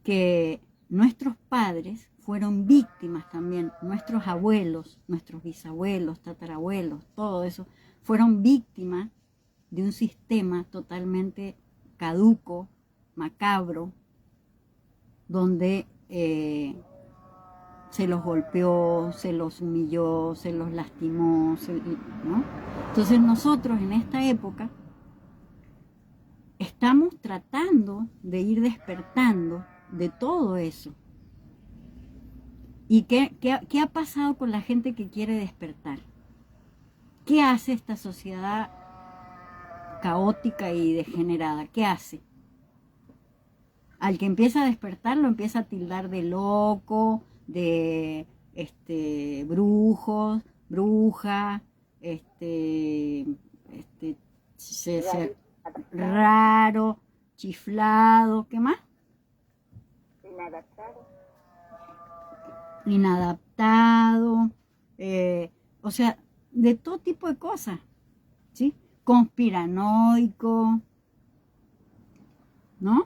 que nuestros padres fueron víctimas también, nuestros abuelos, nuestros bisabuelos, tatarabuelos, todo eso, fueron víctimas de un sistema totalmente caduco, macabro, donde se los golpeó, se los humilló, se los lastimó, ¿no? Entonces nosotros en esta época estamos tratando de ir despertando de todo eso. ¿Y qué ha pasado con la gente que quiere despertar? ¿Qué hace esta sociedad caótica y degenerada? ¿Qué hace? Al que empieza a despertar lo empieza a tildar de loco, de brujos, bruja, raro, chiflado, ¿qué más? Inadaptado, o sea, de todo tipo de cosas, ¿sí? Conspiranoico, ¿no?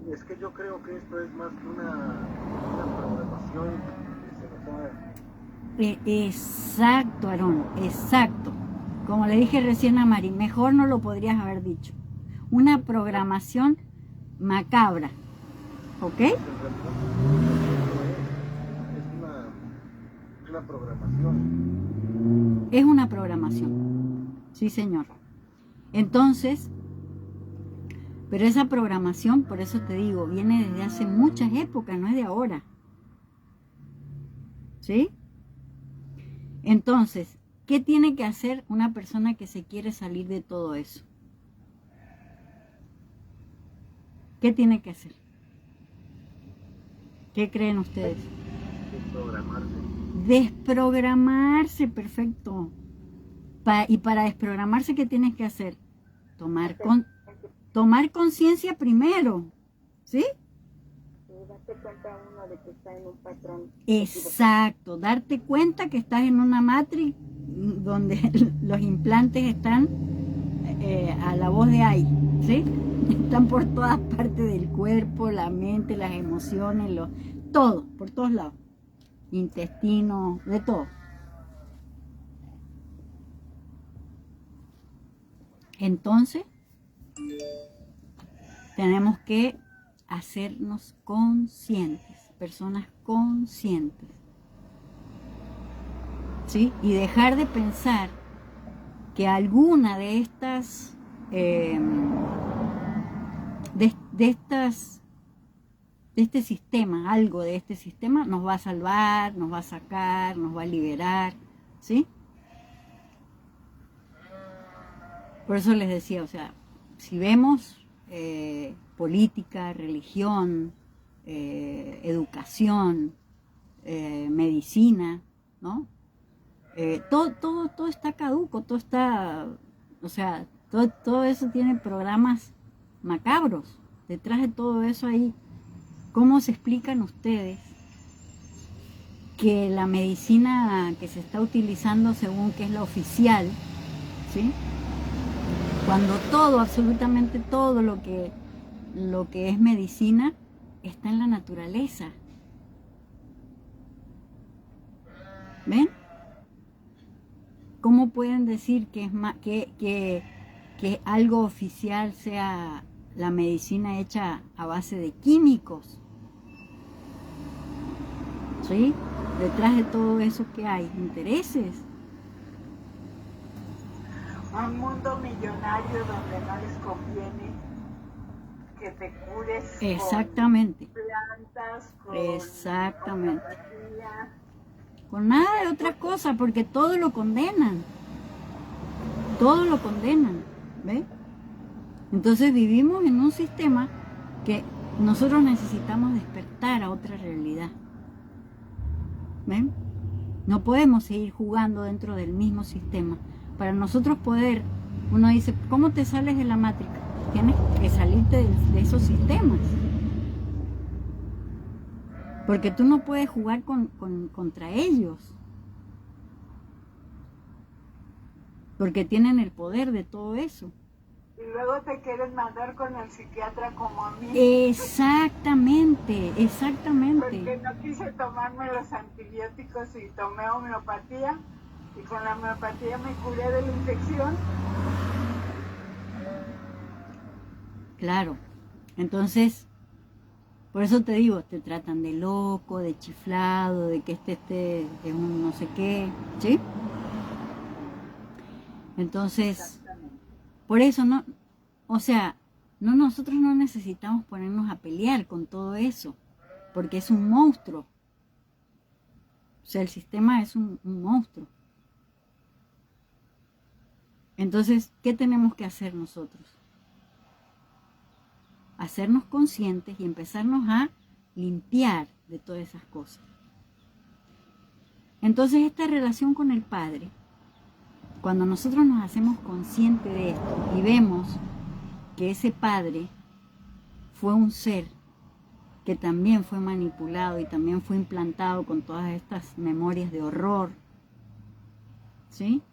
Es que yo creo que esto es más que una programación que se nos da. Exacto, Aarón, exacto. Como le dije recién a Mari, mejor no lo podrías haber dicho. Una programación macabra, ¿ok? Es una programación. Es una programación, sí señor. Entonces, pero esa programación, por eso te digo, viene desde hace muchas épocas, no es de ahora. ¿Sí? Entonces, ¿qué tiene que hacer una persona que se quiere salir de todo eso? ¿Qué tiene que hacer? ¿Qué creen ustedes? Desprogramarse, perfecto. Y para desprogramarse, ¿qué tienes que hacer? Tomar conciencia primero, ¿sí? Darte cuenta uno de que está en un patrón. Exacto, darte cuenta que estás en una matrix donde los implantes están a la voz de ahí, ¿sí? Están por todas partes del cuerpo, la mente, las emociones, todo, por todos lados. Intestino, de todo. Entonces, tenemos que hacernos conscientes, personas conscientes, ¿sí? Y dejar de pensar que alguna de estas, de este sistema, algo de este sistema nos va a salvar, nos va a sacar, nos va a liberar, ¿sí? Por eso les decía, o sea, si vemos política, religión, educación, medicina, ¿no? Todo está caduco, todo está, o sea, todo eso tiene programas macabros. Detrás de todo eso hay, ¿cómo se explican ustedes que la medicina que se está utilizando según que es la oficial, ¿sí? Cuando todo, absolutamente todo lo que es medicina está en la naturaleza. ¿Ven? ¿Cómo pueden decir que que algo oficial sea la medicina hecha a base de químicos? ¿Sí? Detrás de todo eso, ¿qué hay? Intereses. Un mundo millonario donde no les conviene que te cures Exactamente. con plantas, con Exactamente. homeopatía. Con nada de otra cosa, porque todo lo condenan. Todo lo condenan. ¿Ves? Entonces vivimos en un sistema que nosotros necesitamos despertar a otra realidad. ¿Ven? No podemos seguir jugando dentro del mismo sistema. Para nosotros poder, uno dice, ¿cómo te sales de la Matrix? Tienes que salirte de esos sistemas. Porque tú no puedes jugar contra ellos. Porque tienen el poder de todo eso. Y luego te quieren mandar con el psiquiatra como a mí. Exactamente, exactamente. Porque no quise tomarme los antibióticos y tomé homeopatía. Y con la homeopatía me curé de la infección. Claro. Entonces, por eso te digo, te tratan de loco, de chiflado, de que este es un no sé qué, ¿sí? Entonces, por eso no, o sea, nosotros no necesitamos ponernos a pelear con todo eso, porque es un monstruo. O sea, el sistema es un monstruo. Entonces, ¿qué tenemos que hacer nosotros? Hacernos conscientes y empezarnos a limpiar de todas esas cosas. Entonces, esta relación con el Padre, cuando nosotros nos hacemos conscientes de esto y vemos que ese Padre fue un ser que también fue manipulado y también fue implantado con todas estas memorias de horror, ¿sí?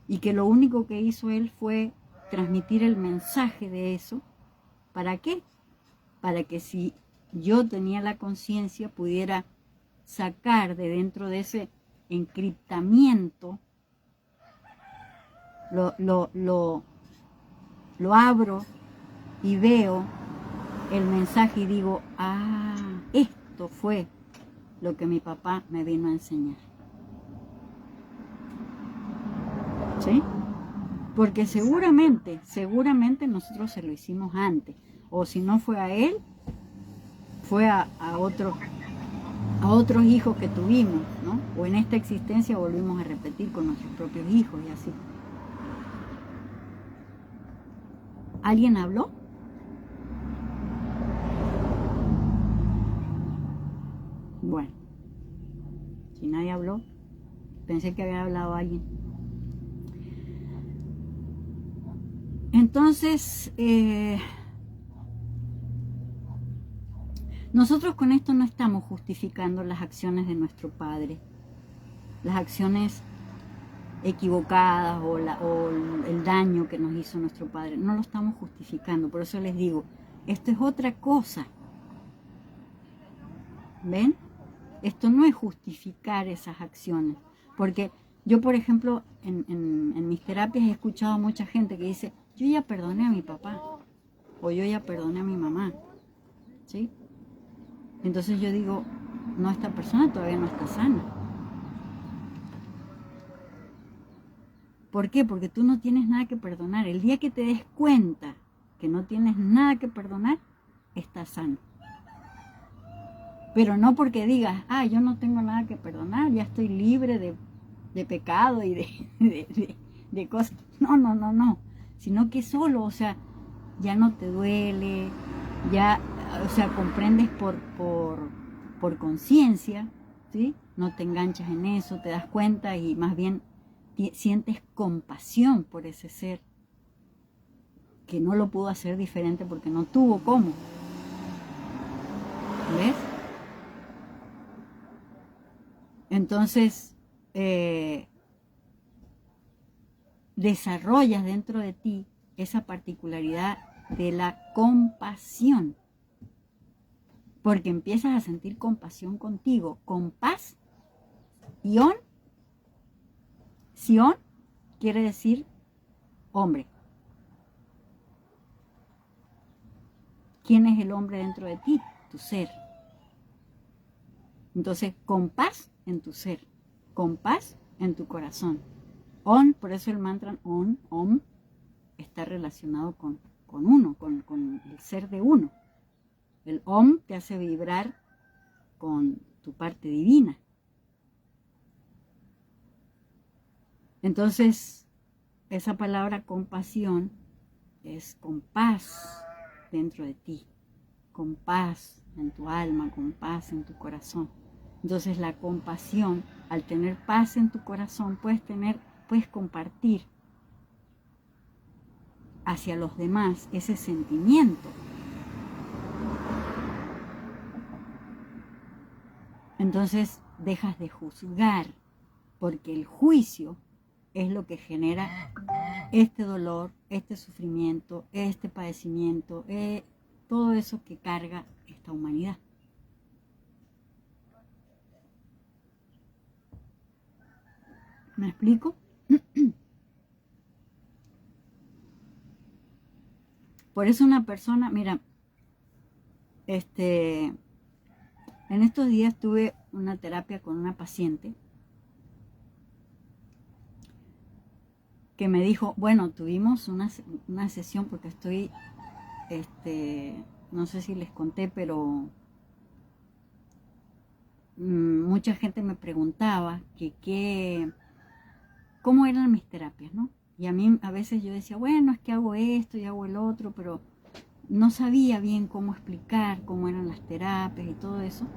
Y que lo único que hizo él fue transmitir el mensaje de eso. ¿Para qué? Para que si yo tenía la conciencia pudiera sacar de dentro de ese encriptamiento, lo abro y veo el mensaje y digo, ah, esto fue lo que mi papá me vino a enseñar. ¿Sí? Porque seguramente nosotros se lo hicimos antes. O si no fue a él, fue a otros hijos que tuvimos, ¿no? O en esta existencia volvimos a repetir con nuestros propios hijos y así. ¿Alguien habló? Bueno, si nadie habló, pensé que había hablado alguien. Entonces, nosotros con esto no estamos justificando las acciones de nuestro Padre, las acciones equivocadas o el daño que nos hizo nuestro padre. No lo estamos justificando, por eso les digo, esto es otra cosa. ¿Ven? Esto no es justificar esas acciones, porque yo, por ejemplo, en mis terapias he escuchado a mucha gente que dice, yo ya perdoné a mi papá, o yo ya perdoné a mi mamá, ¿sí? Entonces yo digo, no, esta persona todavía no está sana. ¿Por qué? Porque tú no tienes nada que perdonar. El día que te des cuenta que no tienes nada que perdonar, estás sano. Pero no porque digas, yo no tengo nada que perdonar, ya estoy libre de pecado y de cosas. No. Sino que solo, o sea, ya no te duele, ya, o sea, comprendes por conciencia, ¿sí? No te enganchas en eso, te das cuenta y más bien sientes compasión por ese ser que no lo pudo hacer diferente porque no tuvo cómo. ¿Ves? Entonces, desarrollas dentro de ti esa particularidad de la compasión, porque empiezas a sentir compasión contigo, con paz. Sion quiere decir hombre. ¿Quién es el hombre dentro de ti? Tu ser. Entonces, con paz en tu ser, con paz en tu corazón. Por eso el mantra Om, está relacionado con uno, con el ser de uno. El Om te hace vibrar con tu parte divina. Entonces, esa palabra compasión es con paz dentro de ti, con paz en tu alma, con paz en tu corazón. Entonces la compasión, al tener paz en tu corazón, puedes compartir hacia los demás ese sentimiento. Entonces dejas de juzgar, porque el juicio es lo que genera este dolor, este sufrimiento, este padecimiento, todo eso que carga esta humanidad. ¿Me explico? Por eso una persona, mira, en estos días tuve una terapia con una paciente que me dijo, bueno, tuvimos una sesión porque estoy, no sé si les conté, pero mucha gente me preguntaba cómo eran mis terapias, ¿no? Y a mí a veces yo decía, bueno, es que hago esto y hago el otro, pero no sabía bien cómo explicar cómo eran las terapias y todo eso.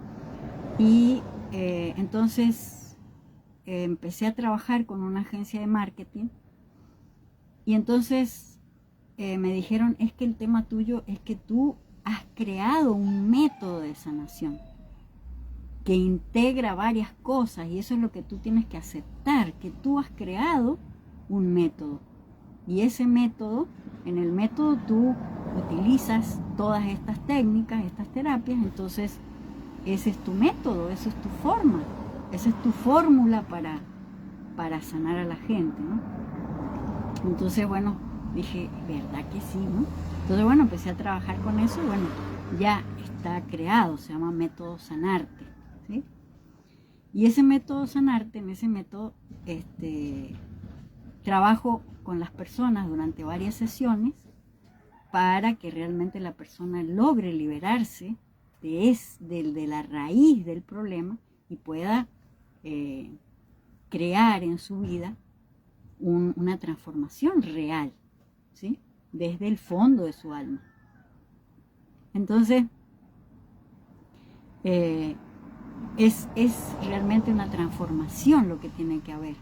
Y entonces empecé a trabajar con una agencia de marketing y entonces me dijeron, es que el tema tuyo es que tú has creado un método de sanación que integra varias cosas y eso es lo que tú tienes que aceptar, que tú has creado un método y ese método, en el método tú utilizas todas estas técnicas, estas terapias, entonces ese es tu método, esa es tu forma, esa es tu fórmula para sanar a la gente, ¿no? Entonces, bueno, dije, ¿verdad que sí, no? Entonces, bueno, empecé a trabajar con eso y bueno, ya está creado, se llama método Sanarte, ¿sí? Y ese método Sanarte, en ese método, trabajo con las personas durante varias sesiones para que realmente la persona logre liberarse de la raíz del problema y pueda crear en su vida una transformación real, ¿sí? Desde el fondo de su alma. Entonces, es realmente una transformación lo que tiene que haber.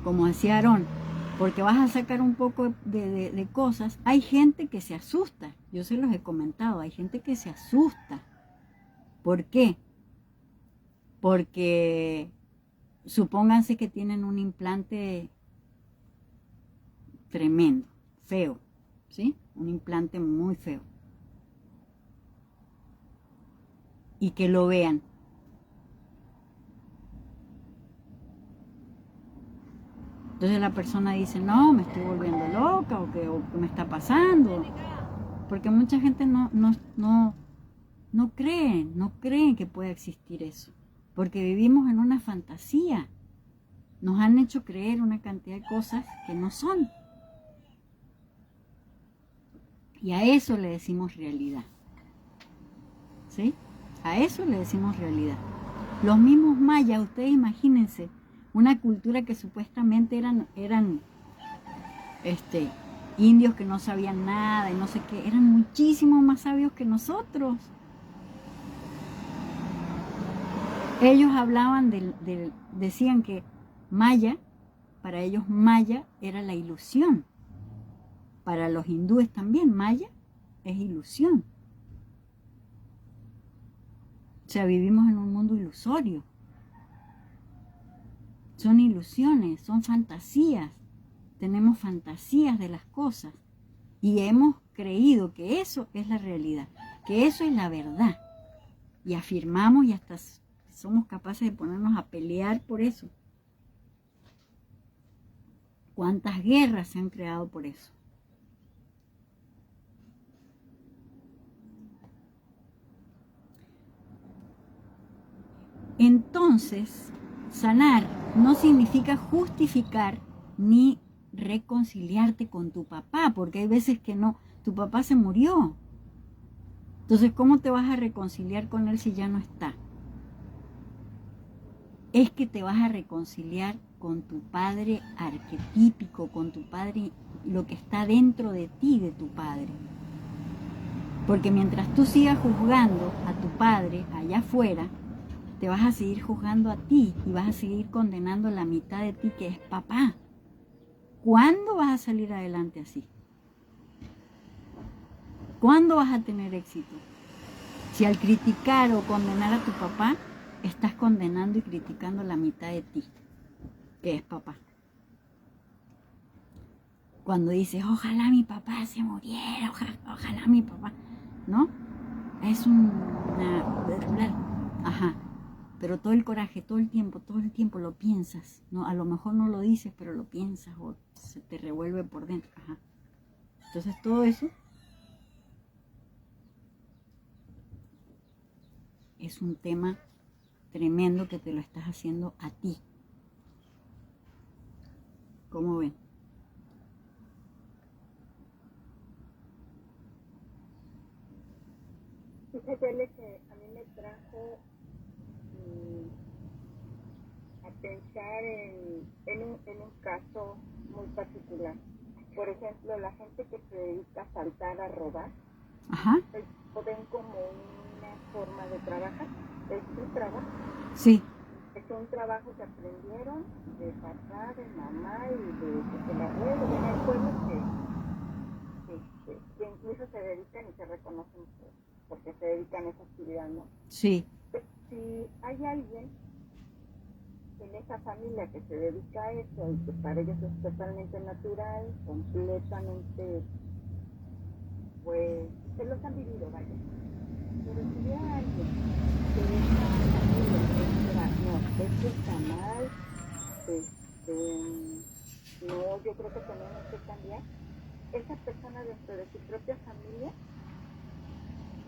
Como decía Aarón, porque vas a sacar un poco de cosas. Hay gente que se asusta, yo se los he comentado, hay gente que se asusta. ¿Por qué? Porque supónganse que tienen un implante tremendo, feo, ¿sí? Un implante muy feo. Y que lo vean. Entonces la persona dice, no, me estoy volviendo loca, o qué me está pasando. Porque mucha gente no cree que pueda existir eso. Porque vivimos en una fantasía. Nos han hecho creer una cantidad de cosas que no son. Y a eso le decimos realidad. ¿Sí? A eso le decimos realidad. Los mismos mayas, ustedes imagínense, una cultura que supuestamente eran indios que no sabían nada y no sé qué, eran muchísimo más sabios que nosotros. Ellos hablaban decían que Maya, para ellos Maya era la ilusión. Para los hindúes también Maya es ilusión. O sea, vivimos en un mundo ilusorio. Son ilusiones, son fantasías. Tenemos fantasías de las cosas. Y hemos creído que eso es la realidad, que eso es la verdad. Y afirmamos y hasta somos capaces de ponernos a pelear por eso. ¿Cuántas guerras se han creado por eso? Entonces, sanar no significa justificar ni reconciliarte con tu papá, porque hay veces que no, tu papá se murió. Entonces, ¿cómo te vas a reconciliar con él si ya no está? Es que te vas a reconciliar con tu padre arquetípico, con tu padre, lo que está dentro de ti, de tu padre. Porque mientras tú sigas juzgando a tu padre allá afuera, te vas a seguir juzgando a ti y vas a seguir condenando la mitad de ti que es papá. ¿Cuándo vas a salir adelante así? ¿Cuándo vas a tener éxito? Si al criticar o condenar a tu papá, estás condenando y criticando la mitad de ti, que es papá. Cuando dices, ojalá mi papá se muriera, ojalá mi papá, ¿no? Es ajá. Pero todo el coraje, todo el tiempo lo piensas, ¿no? A lo mejor no lo dices, pero lo piensas o se te revuelve por dentro. Ajá. Entonces todo eso es un tema tremendo que te lo estás haciendo a ti. ¿Cómo ven? Fíjate que a mí me trajo a pensar en un caso muy particular. Por ejemplo, la gente que se dedica a saltar, a robar, ajá, lo ven como una forma de trabajar. Es un trabajo. Sí. Es un trabajo que aprendieron de papá, de mamá y del abuelo. Hay pueblos que incluso se dedican y se reconocen porque se dedican a esa actividad, ¿no? Sí. Si hay alguien en esa familia que se dedica a eso y que para ellos es totalmente natural, completamente, pues, se los han vivido, vaya. Pero si hay alguien que de esa familia que dijera, no, esto está mal, no, yo creo que tenemos que cambiar, esa persona dentro de su propia familia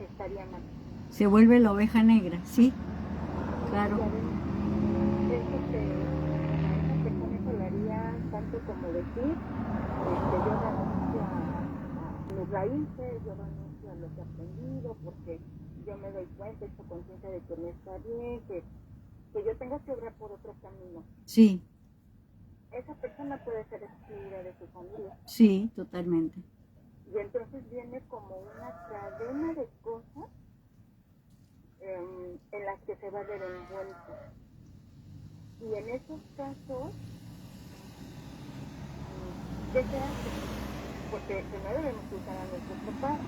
estaría mal. Se vuelve la oveja negra, ¿sí? Claro. Esa persona se le haría tanto como decir, yo renuncio a mis raíces, yo renuncio a lo que he aprendido, porque yo me doy cuenta, estoy consciente de que no está bien, que yo tengo que obrar por otro camino. Sí. Esa persona puede ser excluida de su familia. Sí, totalmente. Y entonces viene como una cadena de cosas en las que se va a ver envuelto. Y en esos casos, ¿qué se hace? Porque no debemos usar a nuestros papás.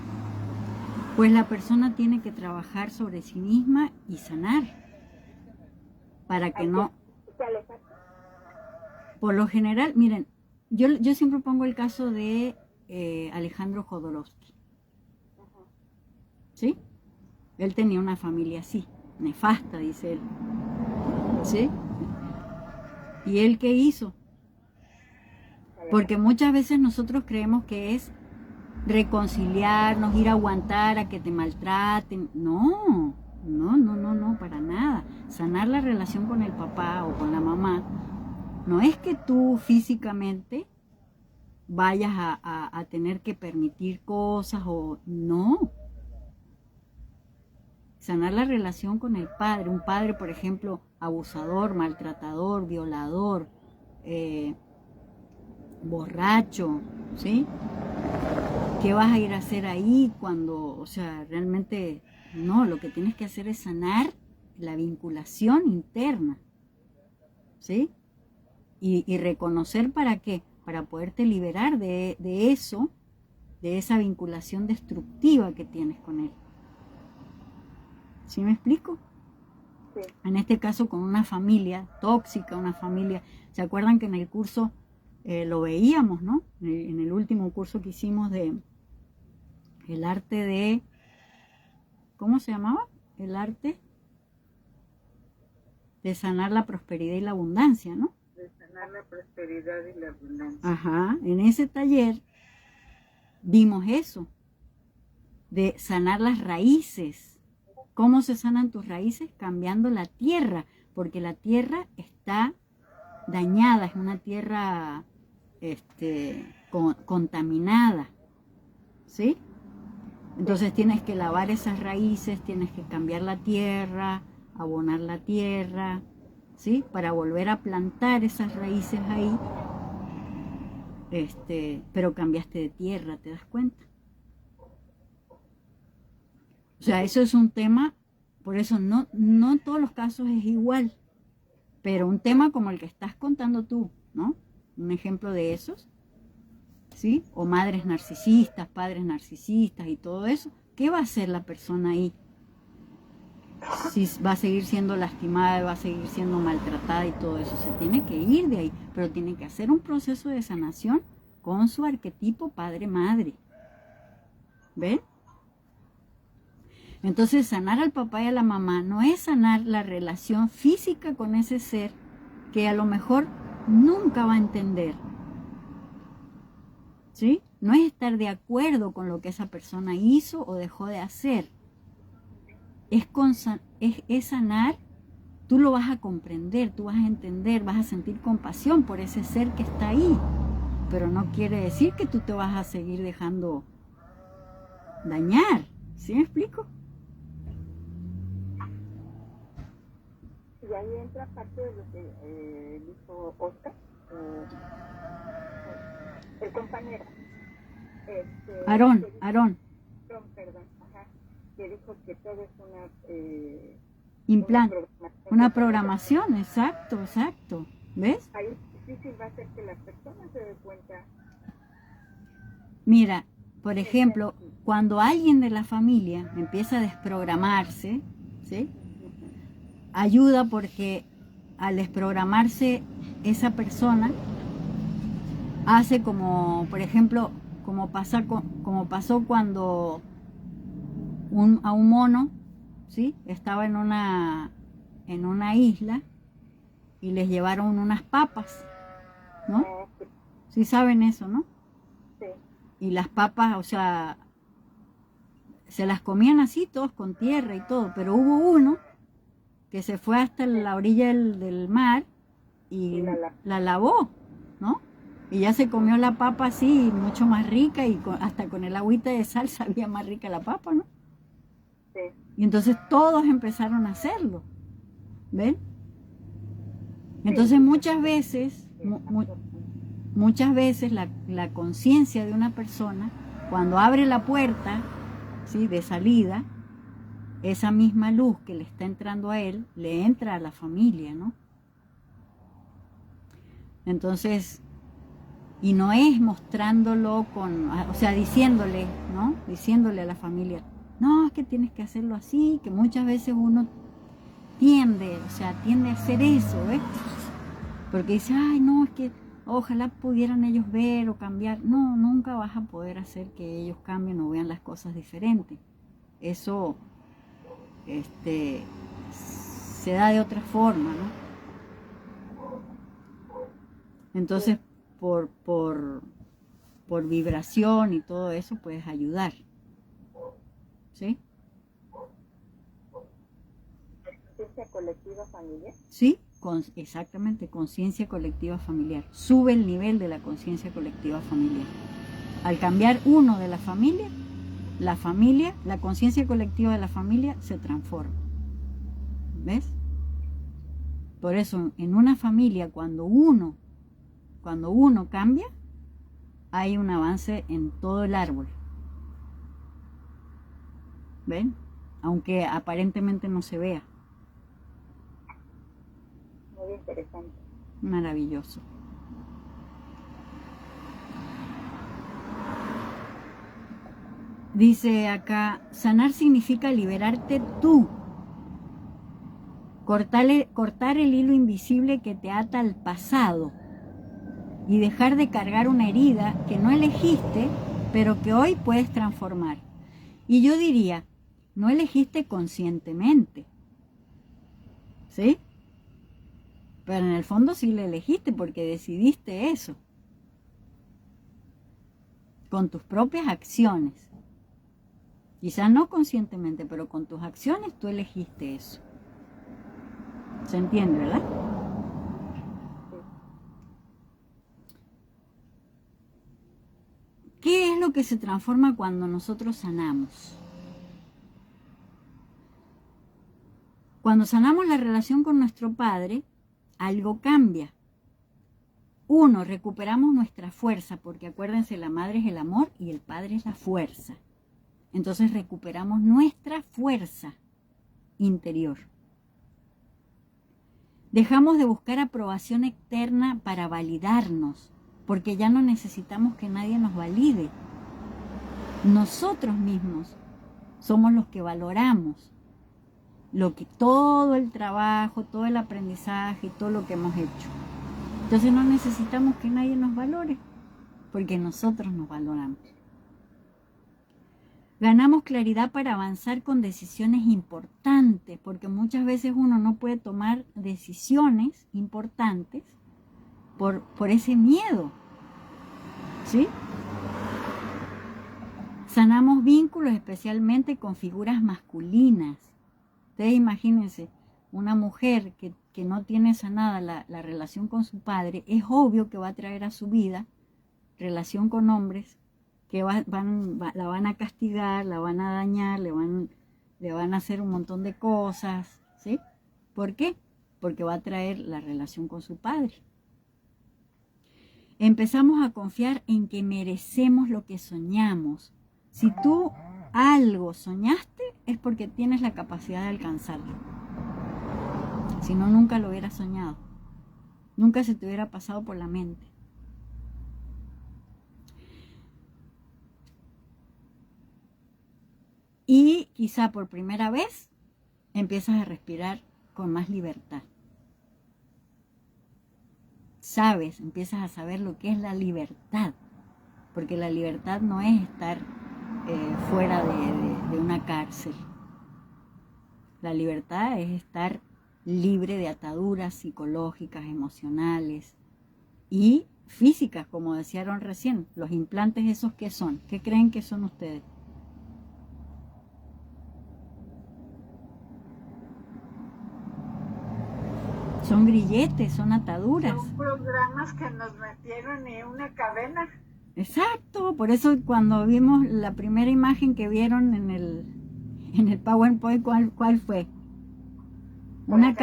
Pues la persona tiene que trabajar sobre sí misma y sanar. Para que no... cuál le pasa? Por lo general, miren, yo siempre pongo el caso de Alejandro Jodorowsky. ¿Sí? Él tenía una familia así, nefasta, dice él. ¿Sí? ¿Y él qué hizo? Porque muchas veces nosotros creemos que es reconciliarnos, ir a aguantar a que te maltraten. No, para nada. Sanar la relación con el papá o con la mamá no es que tú físicamente vayas a tener que permitir cosas o no. Sanar la relación con el padre, un padre, por ejemplo, abusador, maltratador, violador, borracho, ¿sí? ¿Qué vas a ir a hacer ahí cuando, o sea, realmente no? Lo que tienes que hacer es sanar la vinculación interna, ¿sí? Y reconocer para qué, para poderte liberar de eso, de esa vinculación destructiva que tienes con él. ¿Sí me explico? Sí. En este caso con una familia tóxica, una familia, ¿se acuerdan que en el curso lo veíamos, ¿no? En el último curso que hicimos de el arte de, ¿cómo se llamaba? El arte de sanar la prosperidad y la abundancia, ¿no? De sanar la prosperidad y la abundancia. Ajá, en ese taller vimos eso, de sanar las raíces. ¿Cómo se sanan tus raíces? Cambiando la tierra, porque la tierra está dañada, es una tierra contaminada, ¿sí? Entonces tienes que lavar esas raíces, tienes que cambiar la tierra, abonar la tierra, ¿sí? Para volver a plantar esas raíces ahí, pero cambiaste de tierra, ¿te das cuenta? O sea, eso es un tema, por eso no en todos los casos es igual, pero un tema como el que estás contando tú, ¿no? Un ejemplo de esos, ¿sí? O madres narcisistas, padres narcisistas y todo eso, ¿qué va a hacer la persona ahí? Si va a seguir siendo lastimada, va a seguir siendo maltratada y todo eso, se tiene que ir de ahí, pero tiene que hacer un proceso de sanación con su arquetipo padre-madre. ¿Ven? Entonces, sanar al papá y a la mamá no es sanar la relación física con ese ser que a lo mejor nunca va a entender. ¿Sí? No es estar de acuerdo con lo que esa persona hizo o dejó de hacer. Es sanar, tú lo vas a comprender, tú vas a entender, vas a sentir compasión por ese ser que está ahí. Pero no quiere decir que tú te vas a seguir dejando dañar. ¿Sí me explico? Y ahí entra parte de lo que dijo Oscar, el compañero. Aarón. Perdón, ajá, que dijo que todo es una programación, exacto. ¿Ves? Ahí difícil va a ser que la persona se dé cuenta. Mira, por ejemplo, cuando alguien de la familia empieza a desprogramarse, ¿sí? Ayuda porque al desprogramarse esa persona hace como, por ejemplo, como pasó cuando a un mono, ¿sí? Estaba en una isla y les llevaron unas papas, ¿no? Sí saben eso, ¿no? Sí. Y las papas, o sea, se las comían así, todos con tierra y todo, pero hubo uno que se fue hasta la orilla del mar y la lavó, ¿no? Y ya se comió la papa así, mucho más rica, y hasta con el agüita de sal sabía más rica la papa, ¿no? Sí. Y entonces todos empezaron a hacerlo, ¿ven? Entonces muchas veces la conciencia de una persona, cuando abre la puerta, ¿sí? De salida, esa misma luz que le está entrando a él, le entra a la familia, ¿no? Entonces, y no es mostrándolo o sea, diciéndole, ¿no? Diciéndole a la familia, no, es que tienes que hacerlo así, que muchas veces uno tiende a hacer eso, ¿ves? Porque dice, ay, no, es que ojalá pudieran ellos ver o cambiar. No, nunca vas a poder hacer que ellos cambien o vean las cosas diferentes. Eso se da de otra forma, ¿no? Entonces, por vibración y todo eso, puedes ayudar. ¿Sí? ¿Conciencia colectiva familiar? Sí, exactamente, conciencia colectiva familiar. Sube el nivel de la conciencia colectiva familiar. Al cambiar uno de la familia, la conciencia colectiva de la familia se transforma. ¿Ves? Por eso, en una familia, cuando uno cambia, hay un avance en todo el árbol. ¿Ven? Aunque aparentemente no se vea. Muy interesante. Maravilloso. Dice acá, sanar significa liberarte tú. Cortar el hilo invisible que te ata al pasado y dejar de cargar una herida que no elegiste, pero que hoy puedes transformar. Y yo diría, no elegiste conscientemente, ¿sí? Pero en el fondo sí lo elegiste porque decidiste eso, con tus propias acciones. Quizás no conscientemente, pero con tus acciones tú elegiste eso. ¿Se entiende, verdad? ¿Qué es lo que se transforma cuando nosotros sanamos? Cuando sanamos la relación con nuestro padre, algo cambia. Uno, recuperamos nuestra fuerza, porque acuérdense, la madre es el amor y el padre es la fuerza. Entonces recuperamos nuestra fuerza interior. Dejamos de buscar aprobación externa para validarnos, porque ya no necesitamos que nadie nos valide. Nosotros mismos somos los que valoramos todo el trabajo, todo el aprendizaje y todo lo que hemos hecho. Entonces no necesitamos que nadie nos valore, porque nosotros nos valoramos. Ganamos claridad para avanzar con decisiones importantes, porque muchas veces uno no puede tomar decisiones importantes por ese miedo, ¿sí? Sanamos vínculos especialmente con figuras masculinas. Ustedes imagínense, una mujer que no tiene sanada la relación con su padre, es obvio que va a traer a su vida relación con hombres que la van a castigar, la van a dañar, le van a hacer un montón de cosas, ¿sí? ¿Por qué? Porque va a traer la relación con su padre. Empezamos a confiar en que merecemos lo que soñamos. Si tú algo soñaste, es porque tienes la capacidad de alcanzarlo. Si no, nunca lo hubieras soñado. Nunca se te hubiera pasado por la mente. Y quizá por primera vez empiezas a respirar con más libertad. Empiezas a saber lo que es la libertad. Porque la libertad no es estar fuera de una cárcel. La libertad es estar libre de ataduras psicológicas, emocionales y físicas, como decían recién. Los implantes esos, ¿qué son? ¿Qué creen que son ustedes? Son grilletes, son ataduras. Son programas que nos metieron en una cadena. Exacto, por eso cuando vimos la primera imagen que vieron en el PowerPoint, ¿cuál fue? Una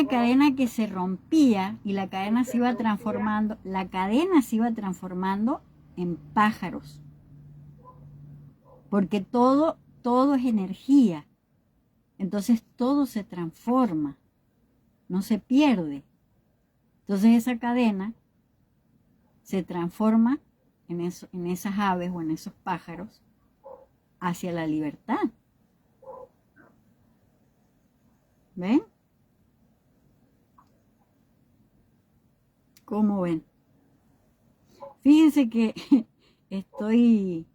cadena que se rompía y la cadena se iba transformando, en pájaros. Porque todo es energía. Entonces todo se transforma, no se pierde. Entonces esa cadena se transforma en esas aves o en esos pájaros hacia la libertad. ¿Ven? ¿Cómo ven? Fíjense que estoy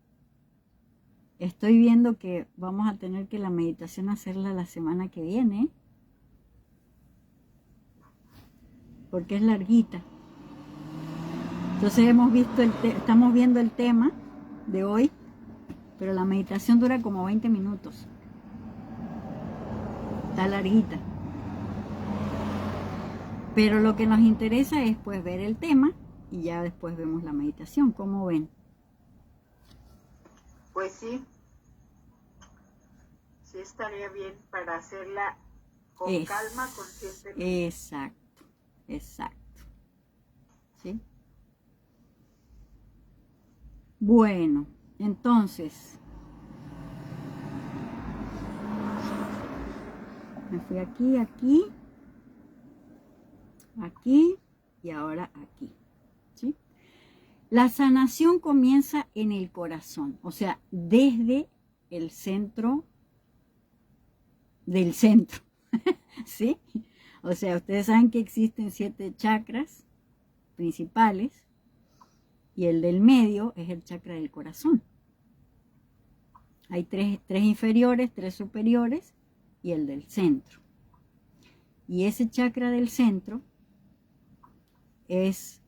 viendo que vamos a tener que la meditación hacerla la semana que viene, porque es larguita. Entonces estamos viendo el tema de hoy, pero la meditación dura como 20 minutos. Está larguita. Pero lo que nos interesa es pues ver el tema y ya después vemos la meditación. ¿Cómo ven? Pues sí, sí estaría bien para hacerla con calma, conscientemente. Exacto, exacto. ¿Sí? Bueno, entonces, me fui aquí, aquí, aquí y ahora aquí. ¿Sí? La sanación comienza en el corazón, o sea, desde el centro del centro. ¿Sí? O sea, ustedes saben que existen 7 chakras principales y el del medio es el chakra del corazón. Hay 3 inferiores, 3 superiores y el del centro. Y ese chakra del centro es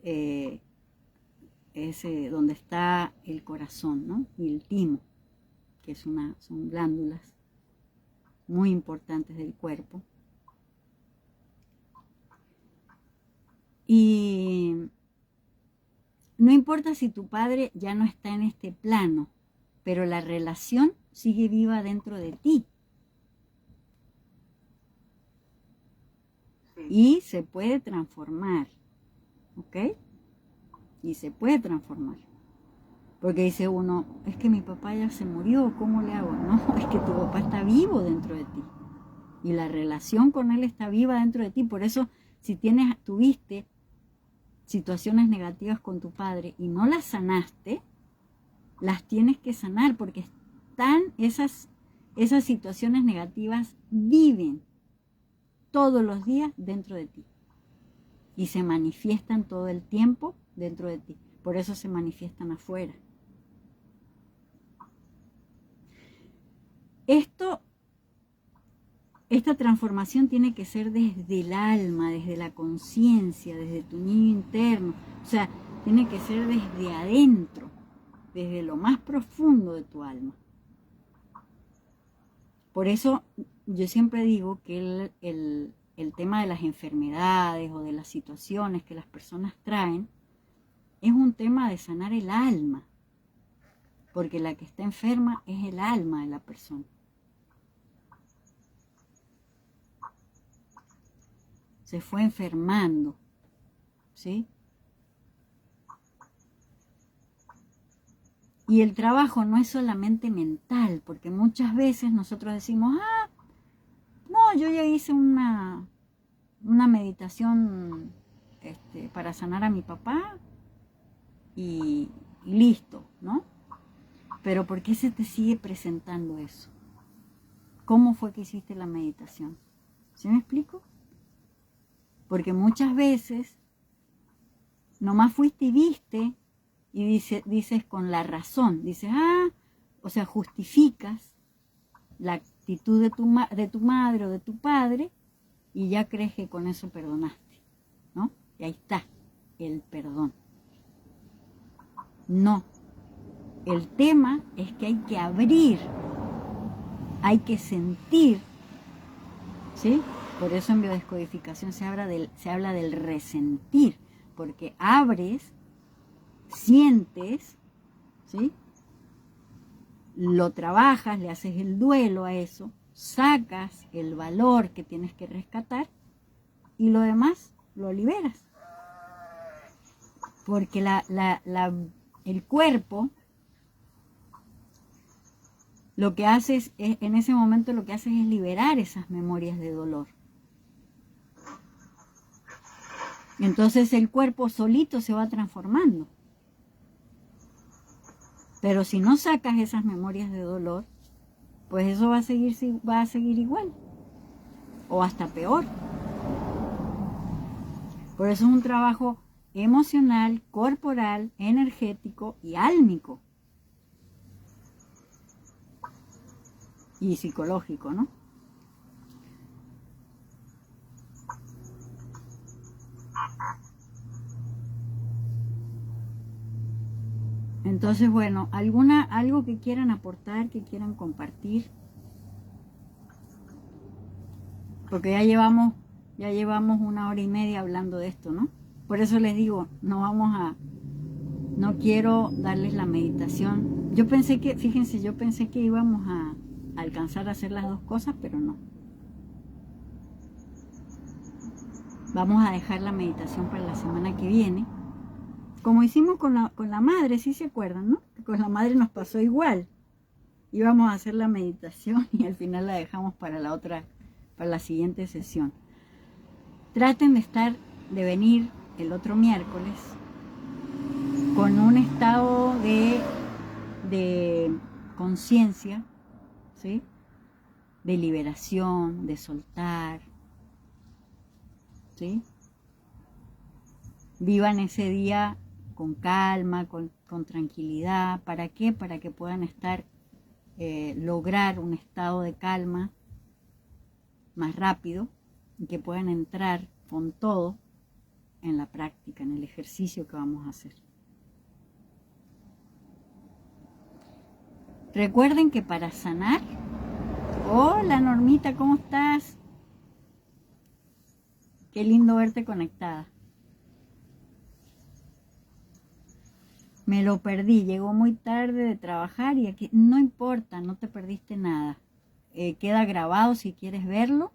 donde está el corazón, ¿no? Y el timo, que son glándulas muy importantes del cuerpo. Y no importa si tu padre ya no está en este plano, pero la relación sigue viva dentro de ti. Sí. Y se puede transformar, ¿ok? Y se puede transformar. Porque dice uno, es que mi papá ya se murió, ¿cómo le hago? No, es que tu papá está vivo dentro de ti. Y la relación con él está viva dentro de ti. Por eso, si tuviste situaciones negativas con tu padre y no las sanaste, las tienes que sanar porque esas situaciones negativas viven todos los días dentro de ti y se manifiestan todo el tiempo dentro de ti. Por eso se manifiestan afuera. Esta transformación tiene que ser desde el alma, desde la conciencia, desde tu niño interno. O sea, tiene que ser desde adentro, desde lo más profundo de tu alma. Por eso yo siempre digo que el tema de las enfermedades o de las situaciones que las personas traen es un tema de sanar el alma, porque la que está enferma es el alma de la persona. Se fue enfermando, ¿sí? Y el trabajo no es solamente mental, porque muchas veces nosotros decimos, no, yo ya hice una meditación para sanar a mi papá y listo, ¿no? Pero ¿por qué se te sigue presentando eso? ¿Cómo fue que hiciste la meditación? ¿Sí me explico? Porque muchas veces nomás fuiste y viste y dices con la razón, dices, o sea, justificas la actitud de tu madre o de tu padre y ya crees que con eso perdonaste, ¿no? Y ahí está, el perdón. No, el tema es que hay que abrir, hay que sentir, ¿sí? Por eso en biodescodificación se habla del resentir, porque abres, sientes, ¿sí? Lo trabajas, le haces el duelo a eso, sacas el valor que tienes que rescatar y lo demás lo liberas. Porque el cuerpo lo que haces en ese momento lo que haces es liberar esas memorias de dolor. Entonces el cuerpo solito se va transformando. Pero si no sacas esas memorias de dolor, pues eso va a seguir igual. O hasta peor. Por eso es un trabajo emocional, corporal, energético y álmico. Y psicológico, ¿no? Entonces, bueno, algo que quieran aportar, que quieran compartir. Porque ya llevamos 1 hora y media hablando de esto, ¿no? Por eso les digo, no quiero darles la meditación. Fíjense, yo pensé que íbamos a alcanzar a hacer las dos cosas, pero no. Vamos a dejar la meditación para la semana que viene. Como hicimos con la madre, ¿sí se acuerdan, no? Con la madre nos pasó igual. Íbamos a hacer la meditación y al final la dejamos para la siguiente sesión. Traten de venir el otro miércoles con un estado de conciencia, ¿sí? De liberación, de soltar, ¿sí? Vivan ese día con calma, con tranquilidad. ¿Para qué? Para que puedan lograr un estado de calma más rápido y que puedan entrar con todo en la práctica, en el ejercicio que vamos a hacer. Recuerden que para sanar... Hola Normita, ¿cómo estás? Qué lindo verte conectada. Me lo perdí, llegó muy tarde de trabajar y aquí no importa, no te perdiste nada. Queda grabado si quieres verlo.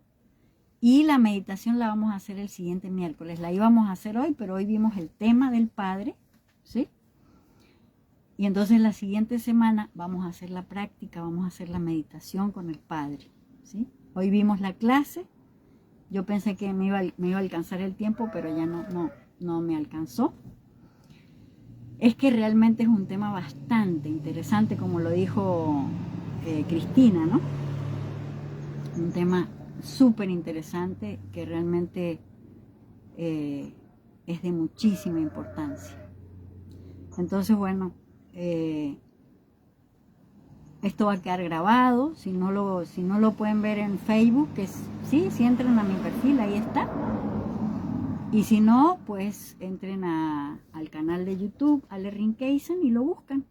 Y la meditación la vamos a hacer el siguiente miércoles. La íbamos a hacer hoy, pero hoy vimos el tema del Padre, ¿sí? Y entonces la siguiente semana vamos a hacer la práctica, vamos a hacer la meditación con el Padre, ¿sí? Hoy vimos la clase. Yo pensé que me iba a alcanzar el tiempo, pero ya no me alcanzó. Es que realmente es un tema bastante interesante, como lo dijo Cristina, ¿no? Un tema súper interesante que realmente es de muchísima importancia. Entonces, bueno, esto va a quedar grabado. Si no lo pueden ver en Facebook, si entran a mi perfil, ahí está. Y si no, pues entren al canal de YouTube, Ale Rinkeisen, y lo buscan,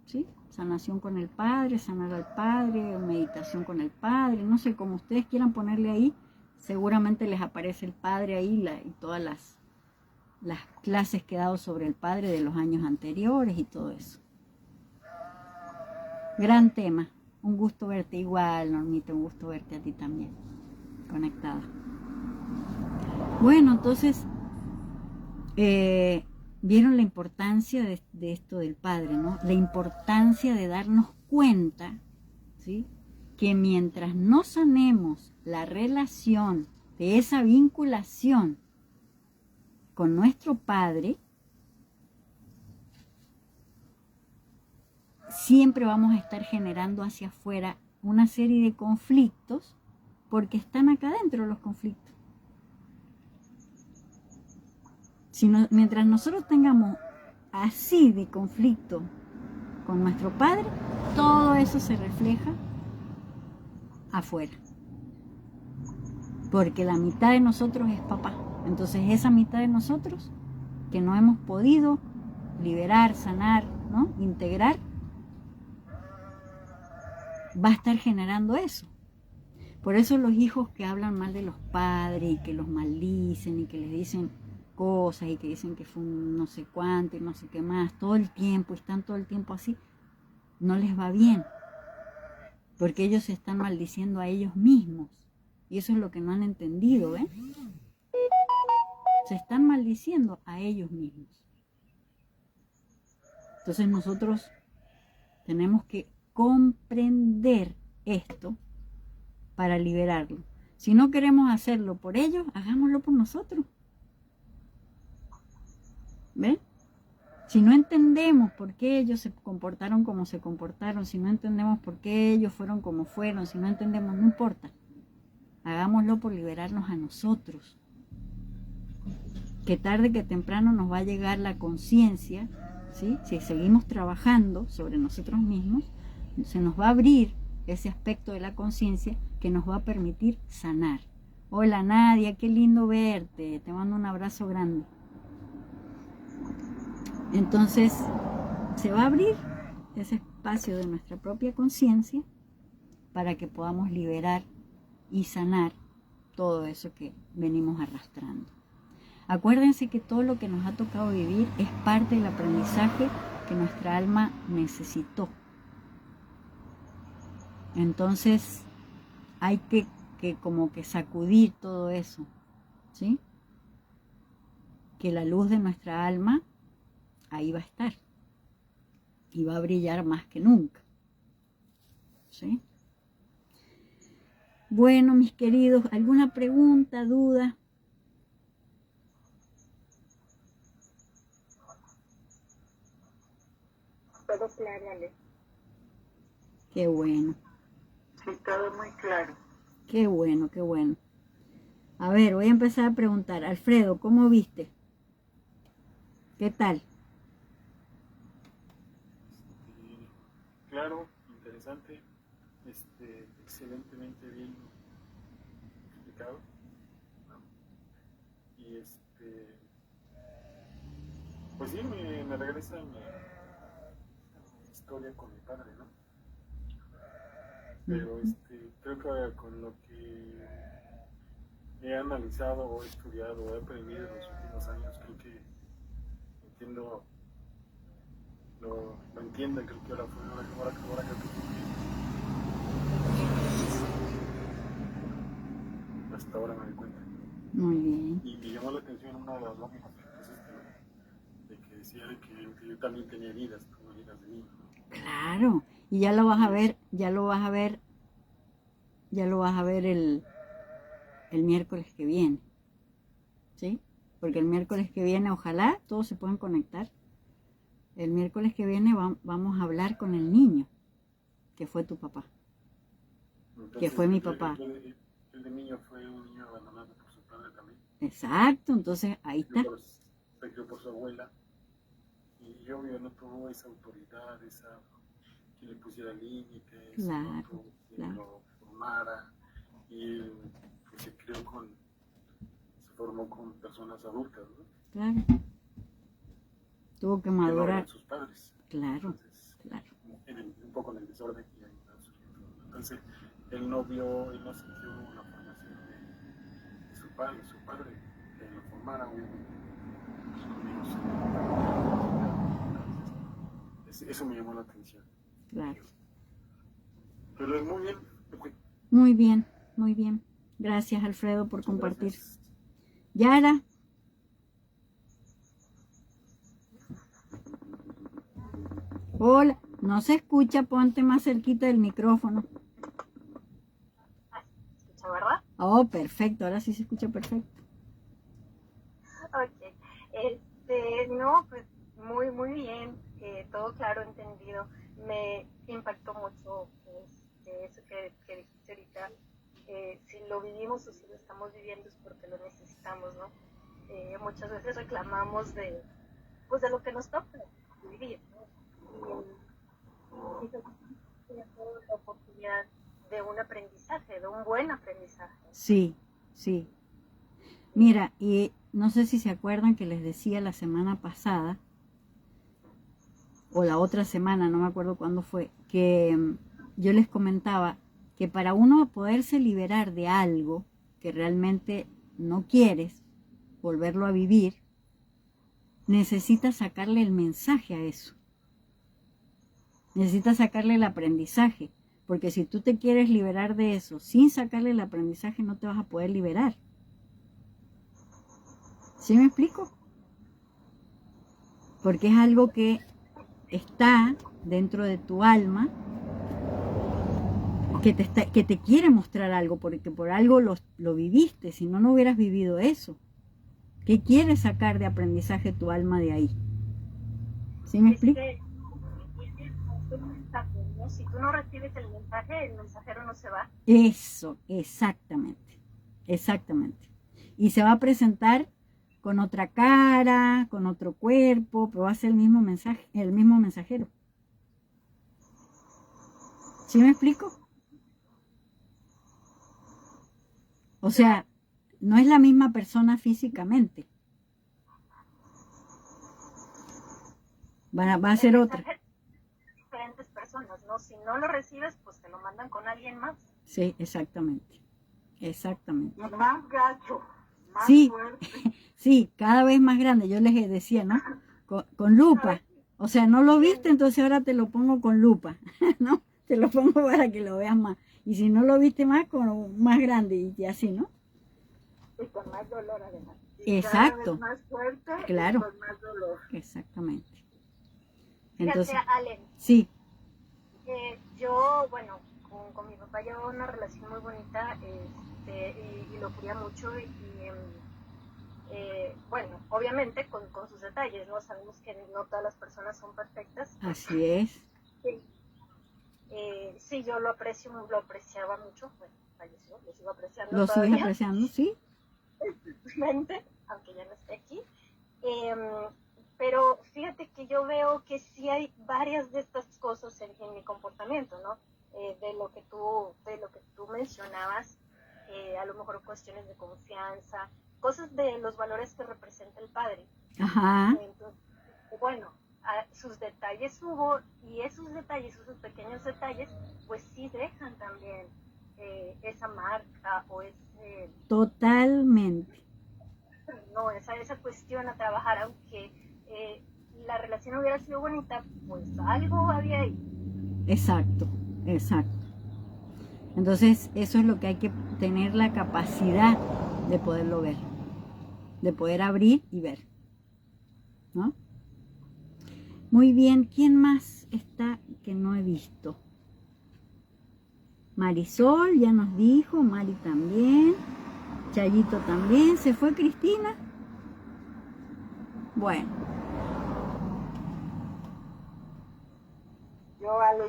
¿sí? Sanación con el Padre, sanar al Padre, meditación con el Padre, no sé, como ustedes quieran ponerle ahí, seguramente les aparece el Padre ahí y todas las clases que he dado sobre el Padre de los años anteriores y todo eso. Gran tema, un gusto verte igual, Normita, un gusto verte a ti también, conectada. Bueno, entonces, vieron la importancia de esto del Padre, ¿no? La importancia de darnos cuenta, ¿sí? Que mientras no sanemos la relación de esa vinculación con nuestro Padre, siempre vamos a estar generando hacia afuera una serie de conflictos, porque están acá adentro los conflictos. Mientras nosotros tengamos así de conflicto con nuestro Padre, todo eso se refleja afuera. Porque la mitad de nosotros es papá. Entonces esa mitad de nosotros que no hemos podido liberar, sanar, ¿no? Integrar, va a estar generando eso. Por eso los hijos que hablan mal de los padres y que los maldicen y que les dicen cosas y que dicen que fue un no sé cuánto y no sé qué más, todo el tiempo, están todo el tiempo así, no les va bien, porque ellos se están maldiciendo a ellos mismos, y eso es lo que no han entendido, ¿ven? Se están maldiciendo a ellos mismos. Entonces nosotros tenemos que comprender esto para liberarlo. Si no queremos hacerlo por ellos, hagámoslo por nosotros. ¿Ven? Si no entendemos por qué ellos se comportaron como se comportaron, si no entendemos por qué ellos fueron como fueron, si no entendemos, no importa. Hagámoslo por liberarnos a nosotros. que tarde que temprano nos va a llegar la conciencia, ¿sí? Si seguimos trabajando sobre nosotros mismos, se nos va a abrir ese aspecto de la conciencia que nos va a permitir sanar. Hola Nadia, qué lindo verte, te mando un abrazo grande. Entonces, se va a abrir ese espacio de nuestra propia conciencia para que podamos liberar y sanar todo eso que venimos arrastrando. Acuérdense que todo lo que nos ha tocado vivir es parte del aprendizaje que nuestra alma necesitó. Entonces hay que como que sacudir todo eso, ¿sí? Que la luz de nuestra alma ahí va a estar y va a brillar más que nunca, ¿sí? Bueno, mis queridos, ¿alguna pregunta, duda? Todo claro, Ale. Qué bueno. Sí, todo muy claro. Qué bueno, qué bueno. A ver, voy a empezar a preguntar. Alfredo, ¿cómo viste? ¿Qué tal? Claro, interesante, excelentemente bien explicado, ¿no? Y pues sí, me regresa mi historia con mi padre, ¿no? Pero creo que con lo que he analizado o he estudiado o he aprendido en los últimos años, creo que entiendo, lo entiendo, creo que ahora creo que hasta ahora me doy cuenta. Muy bien. Y me llamó la atención una de las láminas que pusiste, ¿no? De que decía que yo también tenía heridas, como heridas de niño, ¿no? Claro. Y ya lo vas a ver, el miércoles que viene. ¿Sí? Porque el miércoles que viene, ojalá todos se puedan conectar. El miércoles que viene vamos a hablar con el niño, que fue tu papá. Entonces, que fue mi papá. El de niño fue un niño abandonado por su padre también. Exacto, entonces ahí está. Se crió por su abuela. Y obvio no tuvo esa autoridad, que le pusiera límites, Claro, no que claro. lo formara. Y él pues, se formó con personas adultas, ¿no? Claro. Tuvo que Que no madurar. eran sus padres. Claro, Entonces, claro. un poco en el desorden que hay. Entonces, él no sintió la formación de su padre que lo formara, eso me llamó la atención. Claro. Pero es muy bien. Muy bien, muy bien. Gracias, Alfredo, por compartir. Gracias. Yara. Hola, no se escucha, ponte más cerquita del micrófono. ¿Escucha, verdad? Oh, perfecto, ahora sí se escucha perfecto. Ok. No, pues muy bien, todo claro, entendido. Me impactó mucho eso que dijiste ahorita. Si lo vivimos o si lo estamos viviendo es porque lo necesitamos, ¿no? Muchas veces reclamamos de lo que nos toca vivir, ¿no? Y tenemos la oportunidad de un aprendizaje, de un buen aprendizaje. Sí, sí. Mira, y no sé si se acuerdan que les decía la semana pasada, o la otra semana, no me acuerdo cuándo fue, que yo les comentaba que para uno poderse liberar de algo que realmente no quieres, volverlo a vivir, necesitas sacarle el mensaje a eso. Necesitas sacarle el aprendizaje, porque si tú te quieres liberar de eso sin sacarle el aprendizaje no te vas a poder liberar. ¿Sí me explico? Porque es algo que está dentro de tu alma, que te quiere mostrar algo, porque por algo lo viviste, si no, no hubieras vivido eso. ¿Qué quiere sacar de aprendizaje tu alma de ahí? ¿Sí me explico? Si tú no recibes el mensajero no se va. Eso, exactamente, exactamente. Y se va a presentar con otra cara, con otro cuerpo, pero va a ser el mismo mensaje, el mismo mensajero. ¿Sí me explico? O sea, no es la misma persona físicamente. Va a ser otra. Diferentes personas, ¿no? Si no lo recibes, pues te lo mandan con alguien más. Sí, exactamente. Exactamente. Más gacho, más Sí, fuerte. sí, cada vez más grande. Yo les decía, ¿no? Con lupa. O sea, no lo viste, entonces ahora te lo pongo con lupa, ¿no? Te lo pongo para que lo veas más. Y si no lo viste más, con más grande y así, ¿no? Y con más dolor además. Y Exacto. cada vez más fuerte Claro. y con más dolor. Exactamente. Fíjate, Entonces, Ale, sí, yo, bueno, con mi papá llevaba una relación muy bonita y lo quería mucho bueno, obviamente con sus detalles, ¿no? Sabemos que no todas las personas son perfectas. así es. Sí, sí, yo lo apreciaba mucho, bueno, falleció, lo sigo apreciando Lo sigues todavía, apreciando, sí. aunque ya no esté aquí. Pero fíjate que yo veo que sí hay varias de estas cosas en mi comportamiento, ¿no? De lo que tú mencionabas, a lo mejor cuestiones de confianza, cosas de los valores que representa el padre. Ajá. Entonces, bueno, sus detalles hubo, y esos detalles, esos pequeños detalles, pues sí dejan también esa marca o ese... Totalmente. No, esa cuestión a trabajar, aunque la relación hubiera sido bonita, pues algo había ahí. Exacto, exacto. Entonces, eso es lo que hay que tener la capacidad de poderlo ver, de poder abrir y ver, ¿no? Muy bien, ¿quién más está que no he visto? Marisol ya nos dijo, Mari también, Chayito también, ¿se fue Cristina? Bueno.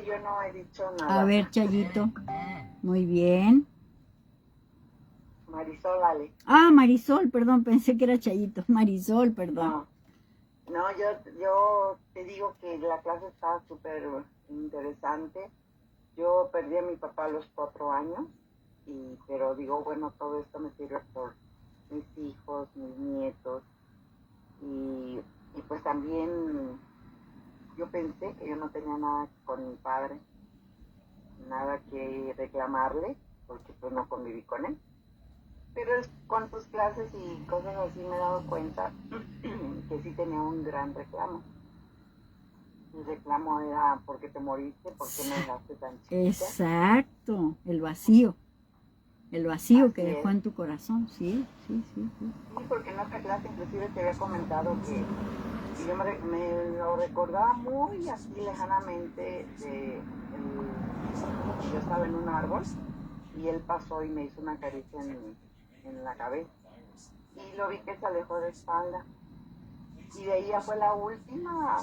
Yo no he dicho nada. A ver, Chayito. Muy bien. Marisol, Ale. Ah, Marisol, perdón, pensé que era Chayito. Marisol, perdón. No, yo te digo que la clase está súper interesante. Yo perdí a mi papá a los 4 años, pero digo, bueno, todo esto me sirve por mis hijos, mis nietos. Y pues también yo pensé que yo no tenía nada con mi padre, nada que reclamarle, porque pues no conviví con él. Pero con tus clases y cosas así me he dado cuenta que sí tenía un gran reclamo. El reclamo era ¿por qué te moriste? ¿Por qué me dejaste tan chiquita? Exacto, el vacío Así que dejó es. en tu corazón, sí. Sí, porque en otra clase inclusive te había comentado que yo me lo recordaba muy así lejanamente. Yo estaba en un árbol y él pasó y me hizo una caricia en la cabeza y lo vi que se alejó de espalda y de ahí ya fue la última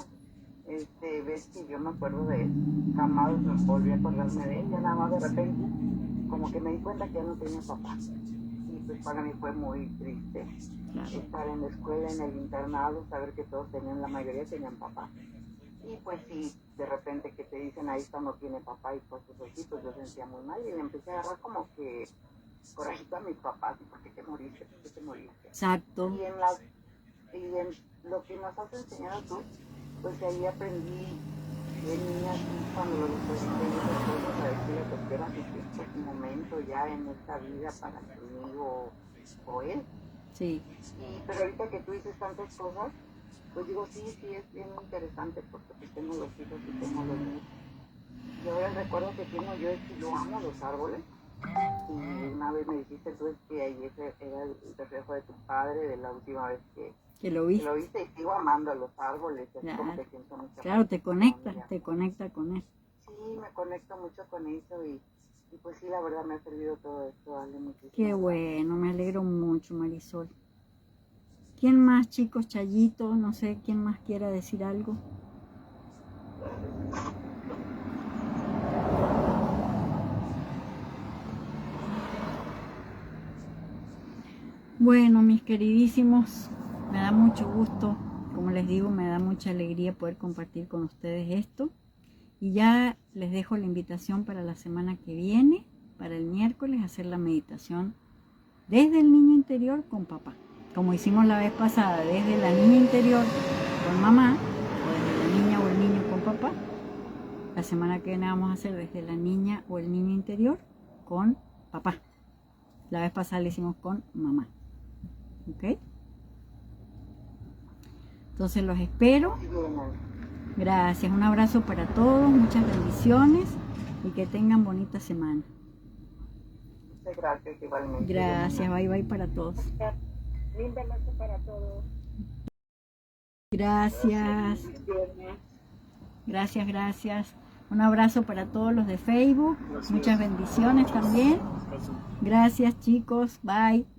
vez que yo me acuerdo de él. Jamás volví a acordarme de él, ya nada más de repente como que me di cuenta que ya no tenía papá y pues para mí fue muy triste estar en la escuela, en el internado, saber que todos tenían, la mayoría tenían papá. Y pues sí, de repente que te dicen ahí está no tiene papá y cosas así, pues yo sentía muy mal y le empecé a agarrar como que corajito a mis papás, ¿y por qué te moriste? ¿Por qué te moriste? Exacto. Y en lo que nos has enseñado tú, pues ahí aprendí de niña cuando lo deposité y esas cosas, a decirle pues que era su momento ya en esta vida para conmigo o él. Sí. Pero ahorita que tú dices tantas cosas, pues digo, sí, es bien interesante porque pues tengo los hijos y tengo los niños. Y ahora el recuerdo que tengo yo es que yo amo los árboles. Y una vez me dijiste tú es que ahí ese era el reflejo de tu padre de la última vez que lo viste. Y sigo amando a los árboles. Así Claro. como que siento mucha Claro, te conecta con él. Sí, me conecto mucho con eso y pues sí, la verdad me ha servido todo esto, Ale, muchísimo. Qué bueno, me alegro mucho, Marisol. ¿Quién más, chicos? Chayito, no sé, ¿quién más quiera decir algo? Bueno, mis queridísimos Me da mucho gusto, como les digo, me da mucha alegría poder compartir con ustedes esto. Y ya les dejo la invitación para la semana que viene, para el miércoles, hacer la meditación desde el niño interior con papá. Como hicimos la vez pasada, desde la niña interior con mamá, o desde la niña o el niño con papá. La semana que viene vamos a hacer desde la niña o el niño interior con papá. La vez pasada lo hicimos con mamá. ¿Ok? Entonces los espero. Gracias, un abrazo para todos, muchas bendiciones y que tengan bonita semana. Muchas gracias igualmente. Gracias, bye bye para todos. Linda noche para todos. Gracias, gracias. Un abrazo para todos los de Facebook. Gracias. Muchas bendiciones también. Descansen. Gracias chicos, bye.